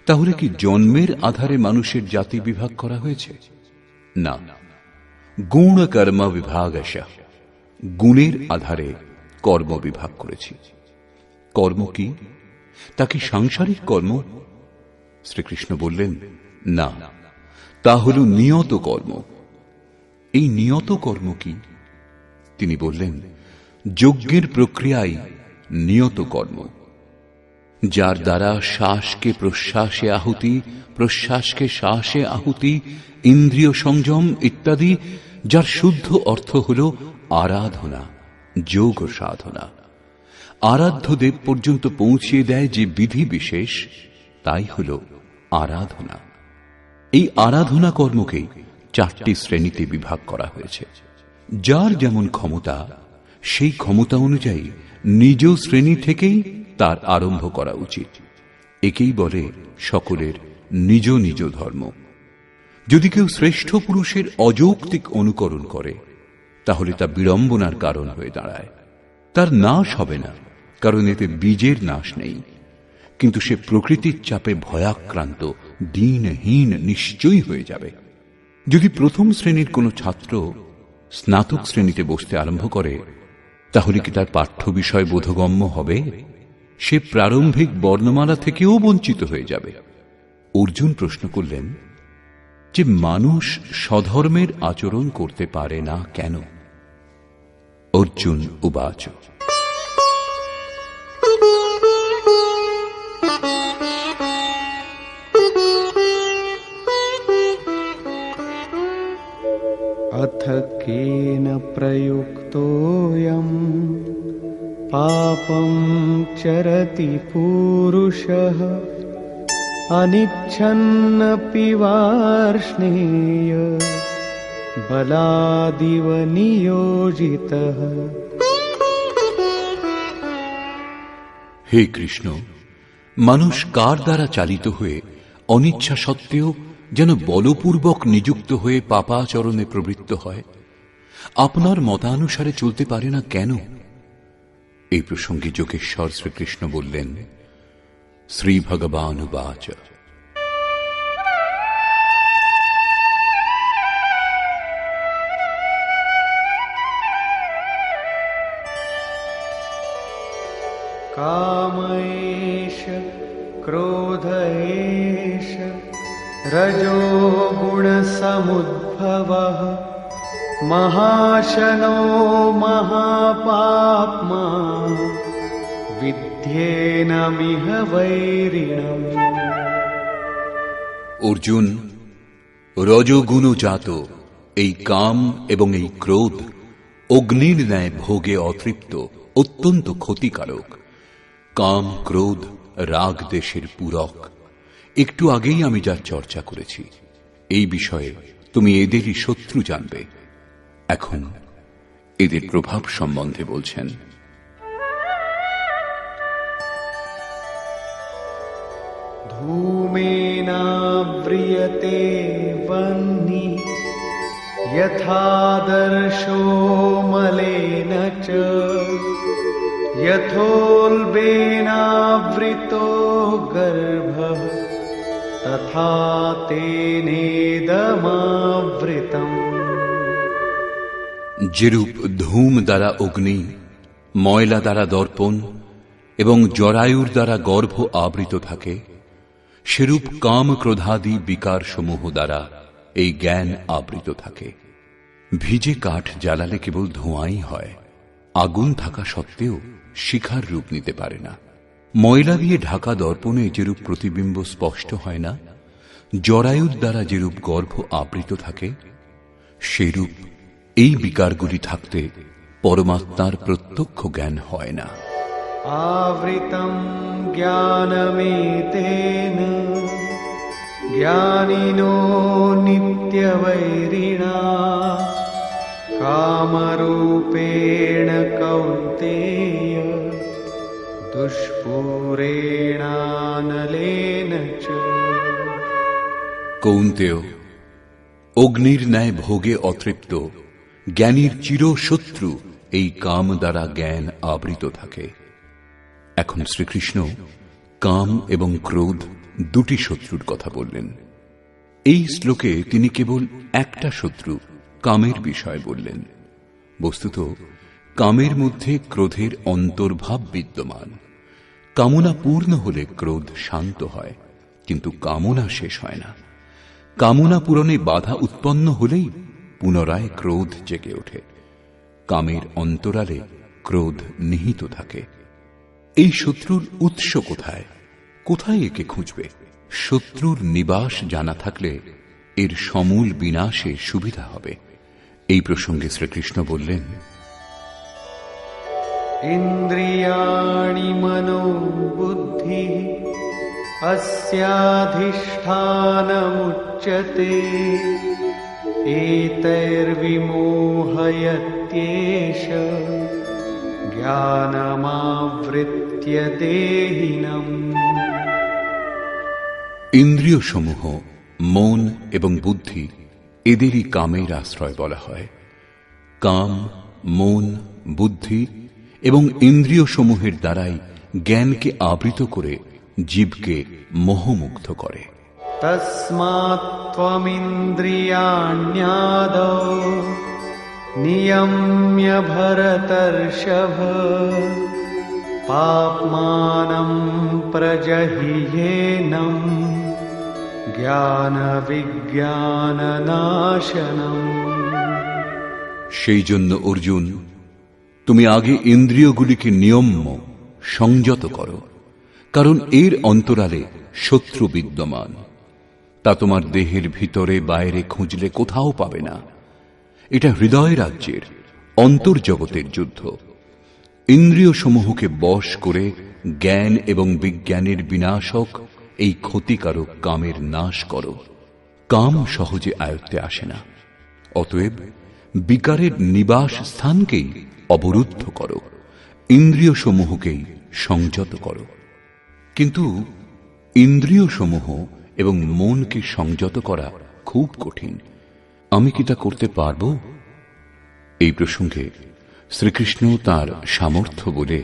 তাহলে কি জন্মের আধারে মানুষের জাতি বিভাগ করা হয়েছে? না, গুণ কর্ম বিভাগশ, গুণের আধারে কর্ম বিভাগ করেছি। কর্ম কি? তা কি সাংসারিক কর্ম? শ্রীকৃষ্ণ বললেন, না, তা হল নিয়ত কর্ম। এই নিয়ত কর্ম কি? তিনি বললেন, যজ্ঞের প্রক্রিয়াই নিয়ত কর্ম, যার দ্বারা শ্বাসকে প্রশ্বাসে আহুতি, প্রশ্বাসকে শ্বাসে আহুতি, ইন্দ্রিয় সংযম ইত্যাদি, যার শুদ্ধ অর্থ হল আরাধনা, যোগ সাধনা। আরাধ্য দেব পর্যন্ত পৌঁছিয়ে দেয় যে বিধি বিশেষ, তাই হল আরাধনা। এই আরাধনা কর্মকেই 4টি শ্রেণীতে বিভাগ করা হয়েছে। যার যেমন ক্ষমতা, সেই ক্ষমতা অনুযায়ী নিজ শ্রেণী থেকেই তার আরম্ভ করা উচিত। একেই বলে সকলের নিজ নিজ ধর্ম। যদি কেউ শ্রেষ্ঠ পুরুষের অযৌক্তিক অনুকরণ করে তাহলে তা বিড়ম্বনার কারণ হয়ে দাঁড়ায়। তার নাশ হবে না, কারণ এতে বীজের নাশ নেই, কিন্তু সে প্রকৃতির চাপে ভয়াক্রান্ত, দিনহীন নিশ্চয়ই হয়ে যাবে। যদি প্রথম শ্রেণীর কোনো ছাত্র স্নাতক শ্রেণীতে বসতে আরম্ভ করে তাহলে কি তার পাঠ্য বিষয় বোধগম্য হবে? সে প্রারম্ভিক বর্ণমালা থেকেও বঞ্চিত হয়ে যাবে। অর্জুন প্রশ্ন করলেন যে মানুষ স্বধর্মের আচরণ করতে পারে না কেন? अर्जुन उवाच अथ केन प्रयुक्तोऽयं पापं चरति पुरुषः अनिच्छन्नपि वार्ष्णेय बलादिव नियोजितः। हे कृष्ण, মানুষ কার দ্বারা চালিত হয়ে অনিচ্ছা সত্ত্বেও যেন বলপূর্বক নিযুক্ত হয়ে পাপাচরণে প্রবৃত্ত হয়, আপনার মতানুসারে চলতে পারে না কেন? এই প্রসঙ্গে যোগেশ্বর শ্রীকৃষ্ণ বললেন, শ্রী ভগবানুবাচ काम एष क्रोध एष रजोगुणसमुद्भवः महाशनो महापाप्मा विद्येनमिह वैरिणम्। অর্জুন, রজোগুণজাত এই কাম এবং এই ক্রোধ অগ্নির ন্যায় ভোগে অতৃপ্ত, অত্যন্ত ক্ষতিকারক। কাম ক্রোধ রাগ দেশের পূরক। একটু আগেই আমি যা চর্চা করেছি, এই বিষয়ে তুমি এদেরই শত্রু জানবে। এখন এদের প্রভাব সম্বন্ধে বলছেন। धूमेनाव्रियते वह्निः यथादर्शो मलेन च यथोल्बेनावृतो गर्भः तथा तेनेदमावृतम्। যেরূপ ধূম দ্বারা অগ্নি, ময়লা দ্বারা দর্পণ এবং জরায়ুর দ্বারা গর্ভ আবৃত থাকে, সেরূপ কাম ক্রোধাদি বিকার সমূহ দ্বারা এই জ্ঞান আবৃত থাকে। ভিজে কাঠ জ্বালালে কেবল ধোঁয়াই হয়, আগুন থাকা সত্ত্বেও শিখার রূপ নিতে পারে না। ময়লা দিয়ে ঢাকা দর্পণে যেরূপ প্রতিবিম্ব স্পষ্ট হয় না, জরায়ুর দ্বারা যেরূপ গর্ভ আবৃত থাকে, সেরূপ এই বিকারগুলি থাকতে পরমাত্মার প্রত্যক্ষ জ্ঞান হয় না। आवृतं ज्ञानमेतेन ज्ञानिनो नित्यवैरिणा कामरूपेण कौन्तेय दुष्पूरेणानलेन च। কৌন্তেয়, অগ্নির ন্যায় ভোগে অতৃপ্ত জ্ঞানীর চিরশত্রু এই কাম দ্বারা জ্ঞান আবৃত থাকে। এখন শ্রীকৃষ্ণ কাম এবং ক্রোধ দুটি শত্রুর কথা বললেন। এই শ্লোকে তিনি কেবল একটা শত্রু কামের বিষয় বললেন। বস্তুত কামের মধ্যে ক্রোধের অন্তর্ভাব বিদ্যমান। কামনা পূর্ণ হলে ক্রোধ শান্ত হয়, কিন্তু কামনা শেষ হয় না। কামনা পূরণে বাধা উৎপন্ন হলেই পুনরায় ক্রোধ জেগে ওঠে। কামের অন্তরালে ক্রোধ নিহিত থাকে। এই শত্রুর উৎস কোথায়, কোথায় একে খুঁজবে? শত্রুর নিবাস জানা থাকলে এর সমূল বিনাশে সুবিধা হবে। এই প্রসঙ্গে শ্রীকৃষ্ণ বললেন, ইন্দ্রিয়াণি মনো বুদ্ধি अस्याधिष्ठानमुच्यते एतैर्विमोहयत्येष ज्ञानमावृत्य देहिनम्। ইন্দ্রিয় সমূহ মন এবং বুদ্ধি, এদেরই কামের আশ্রয় বলা হয়। কাম, মন, বুদ্ধি এবং ইন্দ্রিয় সমূহের দ্বারাই জ্ঞানকে আবৃত করে জীবকে মোহমুগ্ধ করে। তস্মাৎ ত্বমিন্দ্রিয়াণ্যাদৌ নিয়ম্য ভরতর্ষভ পাপ্মানং প্রজহিয়েনং জ্ঞান বিজ্ঞাননাশনম। সেই জন্য অর্জুন, তুমি আগে ইন্দ্রিয়গুলিকে নিয়ম্য সংযত করো, কারণ এর অন্তরালে শত্রু বিদ্যমান। তা তোমার দেহের ভিতরে বাইরে খুঁজলে কোথাও পাবে না। এটা হৃদয় রাজ্যের অন্তর্জগতের যুদ্ধ। ইন্দ্রিয় সমূহকে বশ করে জ্ঞান এবং বিজ্ঞানের বিনাশক এই ক্ষতিকারক কামের নাশ করো। কাম সহজে আয়ত্তে আসে না, অতএব বিকারের নিবাস স্থানকেই অবরুদ্ধ করো, ইন্দ্রিয় সমূহকেই সংযত করো। কিন্তু ইন্দ্রিয় সমূহ এবং মনকে সংযত করা খুব কঠিন। আমি কি তা করতে পারব? এই প্রসঙ্গে শ্রীকৃষ্ণ তাঁর সামর্থ্য বলে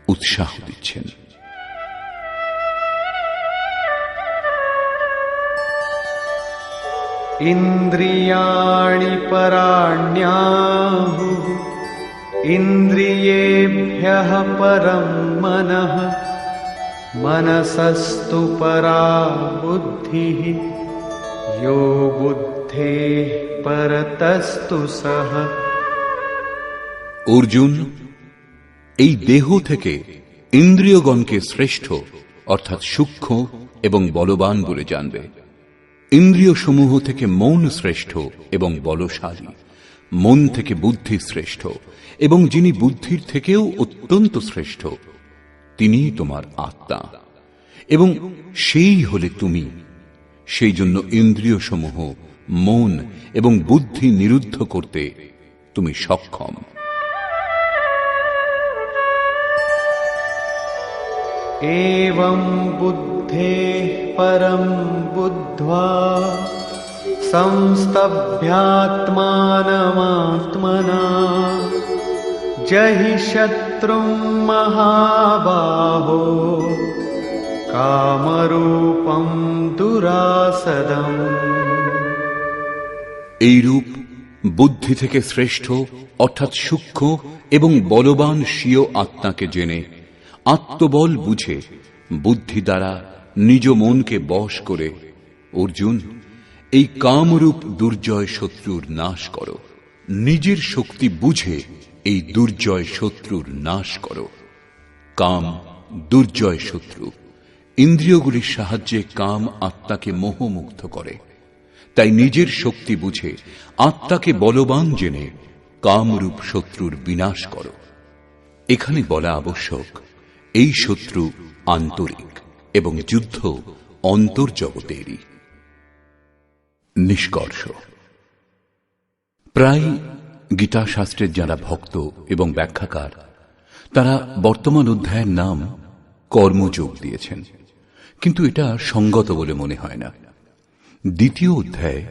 উৎসাহ দিচ্ছেন। ইন্দ্রিয়াণি পরাণ্যাহুঃ ইন্দ্রিয়েভ্যঃ পরম মনঃ মনসস্তু পরা বুদ্ধিঃ ইয়ো বুদ্ধেঃ পরতস্তু সঃ। অর্জুন, এই দেহ থেকে ইন্দ্রিয়গণকে শ্রেষ্ঠ অর্থাৎ সূক্ষ্ম এবং বলবান বলে জানবে। ইন্দ্রিয় সমূহ থেকে মন শ্রেষ্ঠ এবং বলশালী, মন থেকে বুদ্ধি শ্রেষ্ঠ, এবং যিনি বুদ্ধির থেকেও অত্যন্ত শ্রেষ্ঠ তিনিই তোমার আত্মা, এবং সেই হলে তুমি। সেই জন্য ইন্দ্রিয় সমূহ, মন এবং বুদ্ধি নিরুদ্ধ করতে তুমি সক্ষম। एवं बुद्धेः परं बुद्ध्वा संस्तभ्यात्मानमात्मना जहि शत्रुं महाबाहो कामरूपं दुरासदम्। এইরূপ বুদ্ধি থেকে শ্রেষ্ঠ অর্থাৎ সূক্ষ্ম এবং বলবান স্বীয় আত্মাকে জেনে আত্মবল বুঝে বুদ্ধি দ্বারা নিজ মনকে বশ করে অর্জুন এই কামরূপ দুর্জয় শত্রুর নাশ করো। নিজের শক্তি বুঝে এই দুর্জয় শত্রুর নাশ করো। কাম দুর্জয় শত্রু। ইন্দ্রিয়গুলির সাহায্যে কাম আত্মাকে মোহমুগ্ধ করে। তাই নিজের শক্তি বুঝে আত্মাকে বলবান জেনে কামরূপ শত্রুর বিনাশ করো। এখানে বলা আবশ্যক, এই শত্রু আন্তরিক এবং যুদ্ধ অন্তর্জগতেরই। নিষ্কর্ষ, প্রায় গীতা শাস্ত্রের যারা ভক্ত এবং ব্যাখ্যাকার তারা বর্তমান অধ্যায়ের নাম কর্মযোগ দিয়েছেন, কিন্তু এটা সঙ্গত বলে মনে হয় না। দ্বিতীয় অধ্যায়ে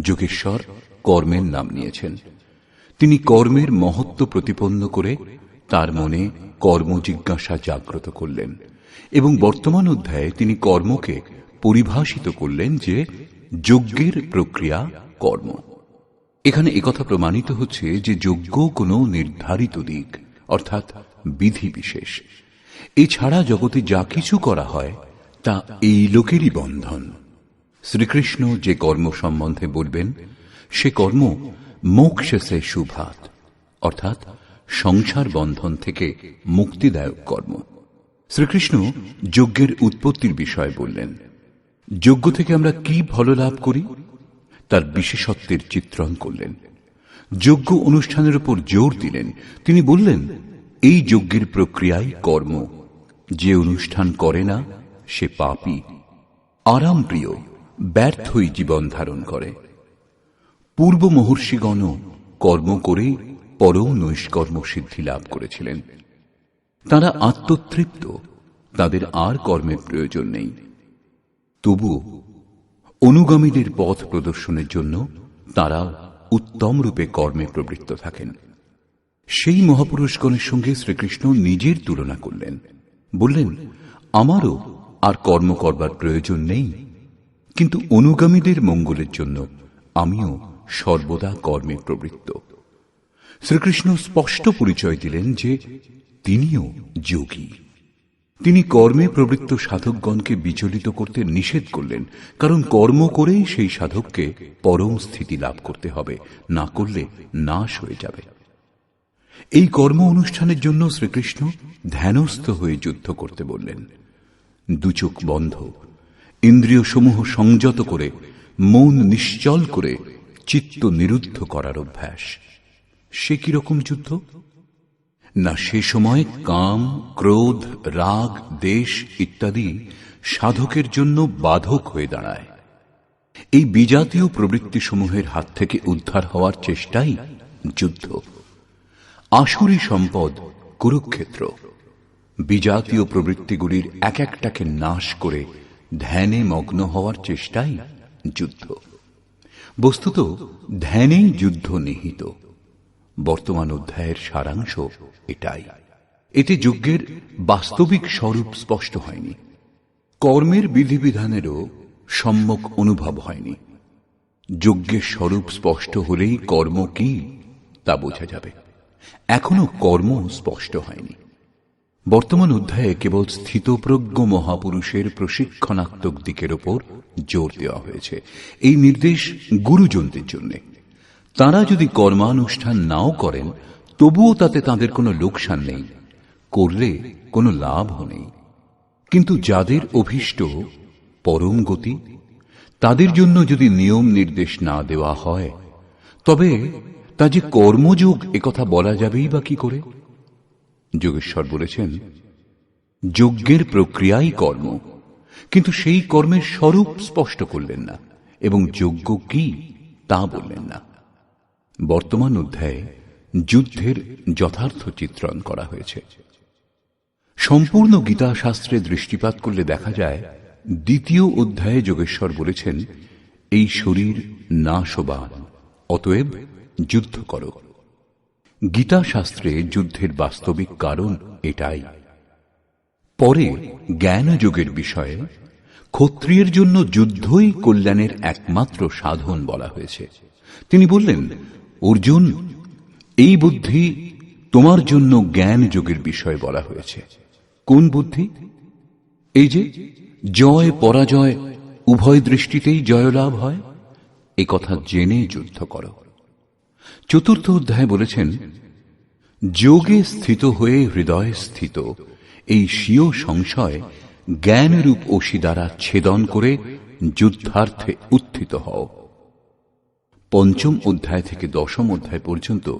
যোগেশ্বর কর্মের নাম নিয়েছেন। তিনি কর্মের মহত্ব প্রতিপন্ন করে তার মনে কর্মজিজ্ঞাসা জাগ্রত করলেন, এবং বর্তমান অধ্যায়ে তিনি কর্মকে পরিভাষিত করলেন যে যজ্ঞের প্রক্রিয়া কর্ম। এখানে একথা প্রমাণিত হচ্ছে যে যজ্ঞ কোনো নির্ধারিত দিক অর্থাৎ বিধি বিশেষ। এছাড়া জগতে যা কিছু করা হয় তা এই লোকেরই বন্ধন। শ্রীকৃষ্ণ যে কর্ম সম্বন্ধে বলবেন সে কর্ম মোক্ষসে শুভাত অর্থাৎ সংসার বন্ধন থেকে মুক্তিদায়ক কর্ম। শ্রীকৃষ্ণ যজ্ঞের উৎপত্তির বিষয় বললেন। যজ্ঞ থেকে আমরা কি ফল লাভ করি তার বিশেষত্বের চিত্রণ করলেন। যজ্ঞ অনুষ্ঠানের উপর জোর দিলেন। তিনি বললেন, এই যজ্ঞের প্রক্রিয়াই কর্ম। যে অনুষ্ঠান করে না সে পাপী, আরাম প্রিয়, ব্যর্থই জীবন ধারণ করে। পূর্ব মহর্ষিগণও কর্ম করে পরম নৈষ্কর্ম সিদ্ধি লাভ করেছিলেন। তারা আত্মতৃপ্ত, তাদের আর কর্মের প্রয়োজন নেই। তবুও অনুগামীদের পথ প্রদর্শনের জন্য তারা উত্তম রূপে কর্মে প্রবৃত্ত থাকেন। সেই মহাপুরুষগণের সঙ্গে শ্রীকৃষ্ণ নিজের তুলনা করলেন। বললেন, আমারও আর কর্ম করবার প্রয়োজন নেই, কিন্তু অনুগামীদের মঙ্গলের জন্য আমিও সর্বদা কর্মে প্রবৃত্ত। শ্রীকৃষ্ণ স্পষ্ট পরিচয় দিলেন যে তিনিও যোগী। তিনি কর্মে প্রবৃত্ত সাধকগণকে বিচলিত করতে নিষেধ করলেন, কারণ কর্ম করেই সেই সাধককে পরম স্থিতি লাভ করতে হবে, না করলে নাশ হয়ে যাবে। এই কর্ম অনুষ্ঠানের জন্য শ্রীকৃষ্ণ ধ্যানস্থ হয়ে যুদ্ধ করতে বললেন। দুচোখ বন্ধ, ইন্দ্রিয় সমূহ সংযত করে, মন নিশ্চল করে চিত্ত নিরুদ্ধ করার অভ্যাস। সে কিরকম যুদ্ধ? না সে সময় কাম, ক্রোধ, রাগ, দেশ ইত্যাদি সাধকের জন্য বাধক হয়ে দাঁড়ায়। এই বিজাতীয় প্রবৃত্তিসমূহের হাত থেকে উদ্ধার হওয়ার চেষ্টাই যুদ্ধ। আসুরী সম্পদ কুরুক্ষেত্র। বিজাতীয় প্রবৃত্তিগুলির এক একটাকে নাশ করে ধ্যানে মগ্ন হওয়ার চেষ্টাই যুদ্ধ। বস্তুত ধ্যানেই যুদ্ধ নিহিত। বর্তমান অধ্যায়ের সারাংশ এটাই। এতে যজ্ঞের বাস্তবিক স্বরূপ স্পষ্ট হয়নি, কর্মের বিধিবিধানেরও সম্যক অনুভব হয়নি। যজ্ঞের স্বরূপ স্পষ্ট হলেই কর্ম কি তা বোঝা যাবে। এখনো কর্ম স্পষ্ট হয়নি। বর্তমান অধ্যায়ে কেবল স্থিতপ্রজ্ঞ মহাপুরুষের প্রশিক্ষণাত্মক দিকের ওপর জোর দেওয়া হয়েছে। এই নির্দেশ গুরুজনদের জন্য। তাঁরা যদি কর্মানুষ্ঠান নাও করেন তবুও তাতে তাঁদের কোনো লোকসান নেই, করলে কোনো লাভও নেই। কিন্তু যাদের অভীষ্ট পরম গতি, তাদের জন্য যদি নিয়ম নির্দেশ না দেওয়া হয় তবে তা যে কর্মযোগ একথা বলা যাবেই বা কি করে? যোগেশ্বর বলেছেন, যজ্ঞের প্রক্রিয়াই কর্ম, কিন্তু সেই কর্মের স্বরূপ স্পষ্ট করলেন না এবং যজ্ঞ কি তা বললেন না। বর্তমান অধ্যায়ে যুদ্ধের যথার্থ চিত্রণ করা হয়েছে। সম্পূর্ণ গীতা শাস্ত্রে দৃষ্টিপাত করলে দেখা যায়, দ্বিতীয় অধ্যায়ে যোগেশ্বর বলেছেন, এই শরীর নাশবান, অতএব যুদ্ধ করো। গীতা শাস্ত্রে যুদ্ধের বাস্তবিক কারণ এটাই। পরে জ্ঞান যোগের বিষয়ে ক্ষত্রিয়ের জন্য যুদ্ধই কল্যাণের একমাত্র সাধন বলা হয়েছে। তিনি বললেন, অর্জুন, এই বুদ্ধি তোমার জন্য জ্ঞান যোগের বিষয় বলা হয়েছে। কোন বুদ্ধি? এই যে জয় পরাজয় উভয় দৃষ্টিতেই জয়লাভ হয়, এ কথা জেনে যুদ্ধ করো। চতুর্থ অধ্যায়ে বলেছেন, যোগে স্থিত হয়ে হৃদয়ে স্থিত এই স্বীয় সংশয় জ্ঞানরূপ অসি দ্বারা ছেদন করে যুদ্ধার্থে উত্থিত হও। পঞ্চম অধ্যায় থেকে দশম অধ্যায় পর্যন্ত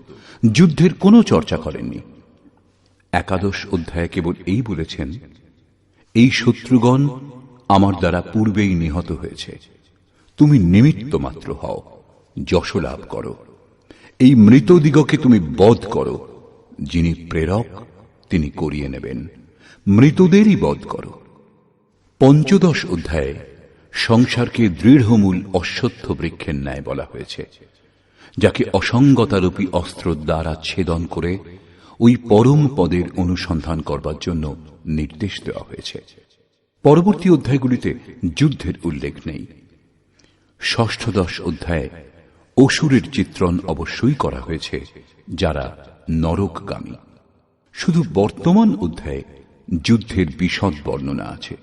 যুদ্ধের কোনো চর্চা করেননি। একাদশ অধ্যায়ে কেবল এই বলেছেন, এই শত্রুগণ আমার দ্বারা পূর্বেই নিহত হয়েছে, তুমি নিমিত্ত মাত্র হও, যশ লাভ করো। এই মৃতদিগকে তুমি বধ করো, যিনি প্রেরক তিনি করিয়ে নেবেন, মৃতদেরই বধ করো। পঞ্চদশ অধ্যায়ে সংসারকে দৃঢ়মূল অশ্বত্থ বৃক্ষের ন্যায় বলা হয়েছে, যাকে অসঙ্গতারূপী অস্ত্র দ্বারা ছেদন করে ওই পরম পদের অনুসন্ধান করবার জন্য নির্দেশ দেওয়া হয়েছে। পরবর্তী অধ্যায়গুলিতে যুদ্ধের উল্লেখ নেই। ষষ্ঠদশ অধ্যায়ে অসুরের চিত্রণ অবশ্যই করা হয়েছে, যারা নরকগামী। শুধু বর্তমান অধ্যায়ে যুদ্ধের বিশদ বর্ণনা আছে।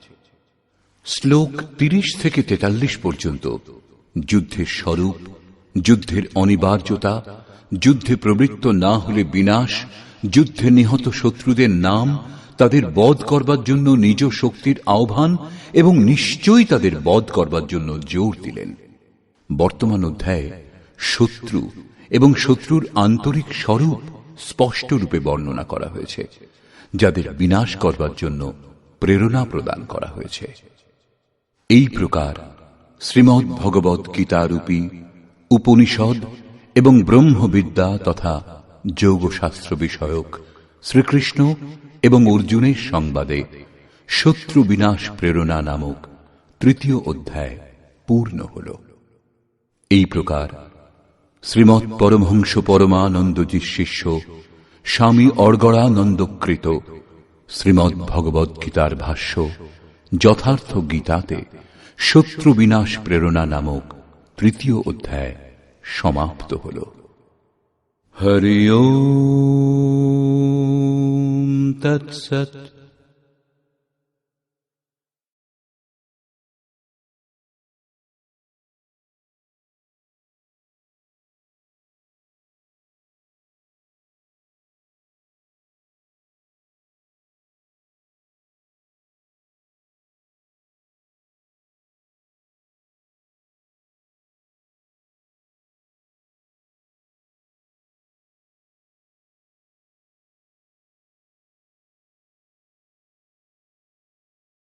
শ্লোক 30 থেকে 43 পর্যন্ত যুদ্ধের স্বরূপ, যুদ্ধের অনিবার্যতা, যুদ্ধে প্রবৃত্ত না হলে বিনাশ, যুদ্ধে নিহত শত্রুদের নাম, তাদের বধ করবার জন্য নিজ শক্তির আহ্বান এবং নিশ্চয়ই তাদের বধ করবার জন্য জোর দিলেন। বর্তমান অধ্যায়ে শত্রু এবং শত্রুর আন্তরিক স্বরূপ স্পষ্ট রূপে বর্ণনা করা হয়েছে, যাদের বিনাশ করবার জন্য প্রেরণা প্রদান করা হয়েছে। এই প্রকার শ্রীমদ্ ভগবৎ গীতারূপী উপনিষদ এবং ব্রহ্মবিদ্যা তথা যোগশাস্ত্র বিষয়ক শ্রীকৃষ্ণ এবং অর্জুনের সংবাদে শত্রু বিনাশ প্রেরণা নামক তৃতীয় অধ্যায় পূর্ণ হল। এই প্রকার শ্রীমৎ পরমহংস পরমানন্দজির শিষ্য স্বামী অর্গড়ানন্দকৃত শ্রীমদ্ ভগবৎ গীতার ভাষ্য যথার্থ গীতাতে শত্রু বিনাশ প্রেরণা নামক তৃতীয় অধ্যায় সমাপ্ত হল। হরি ওম তৎসৎ।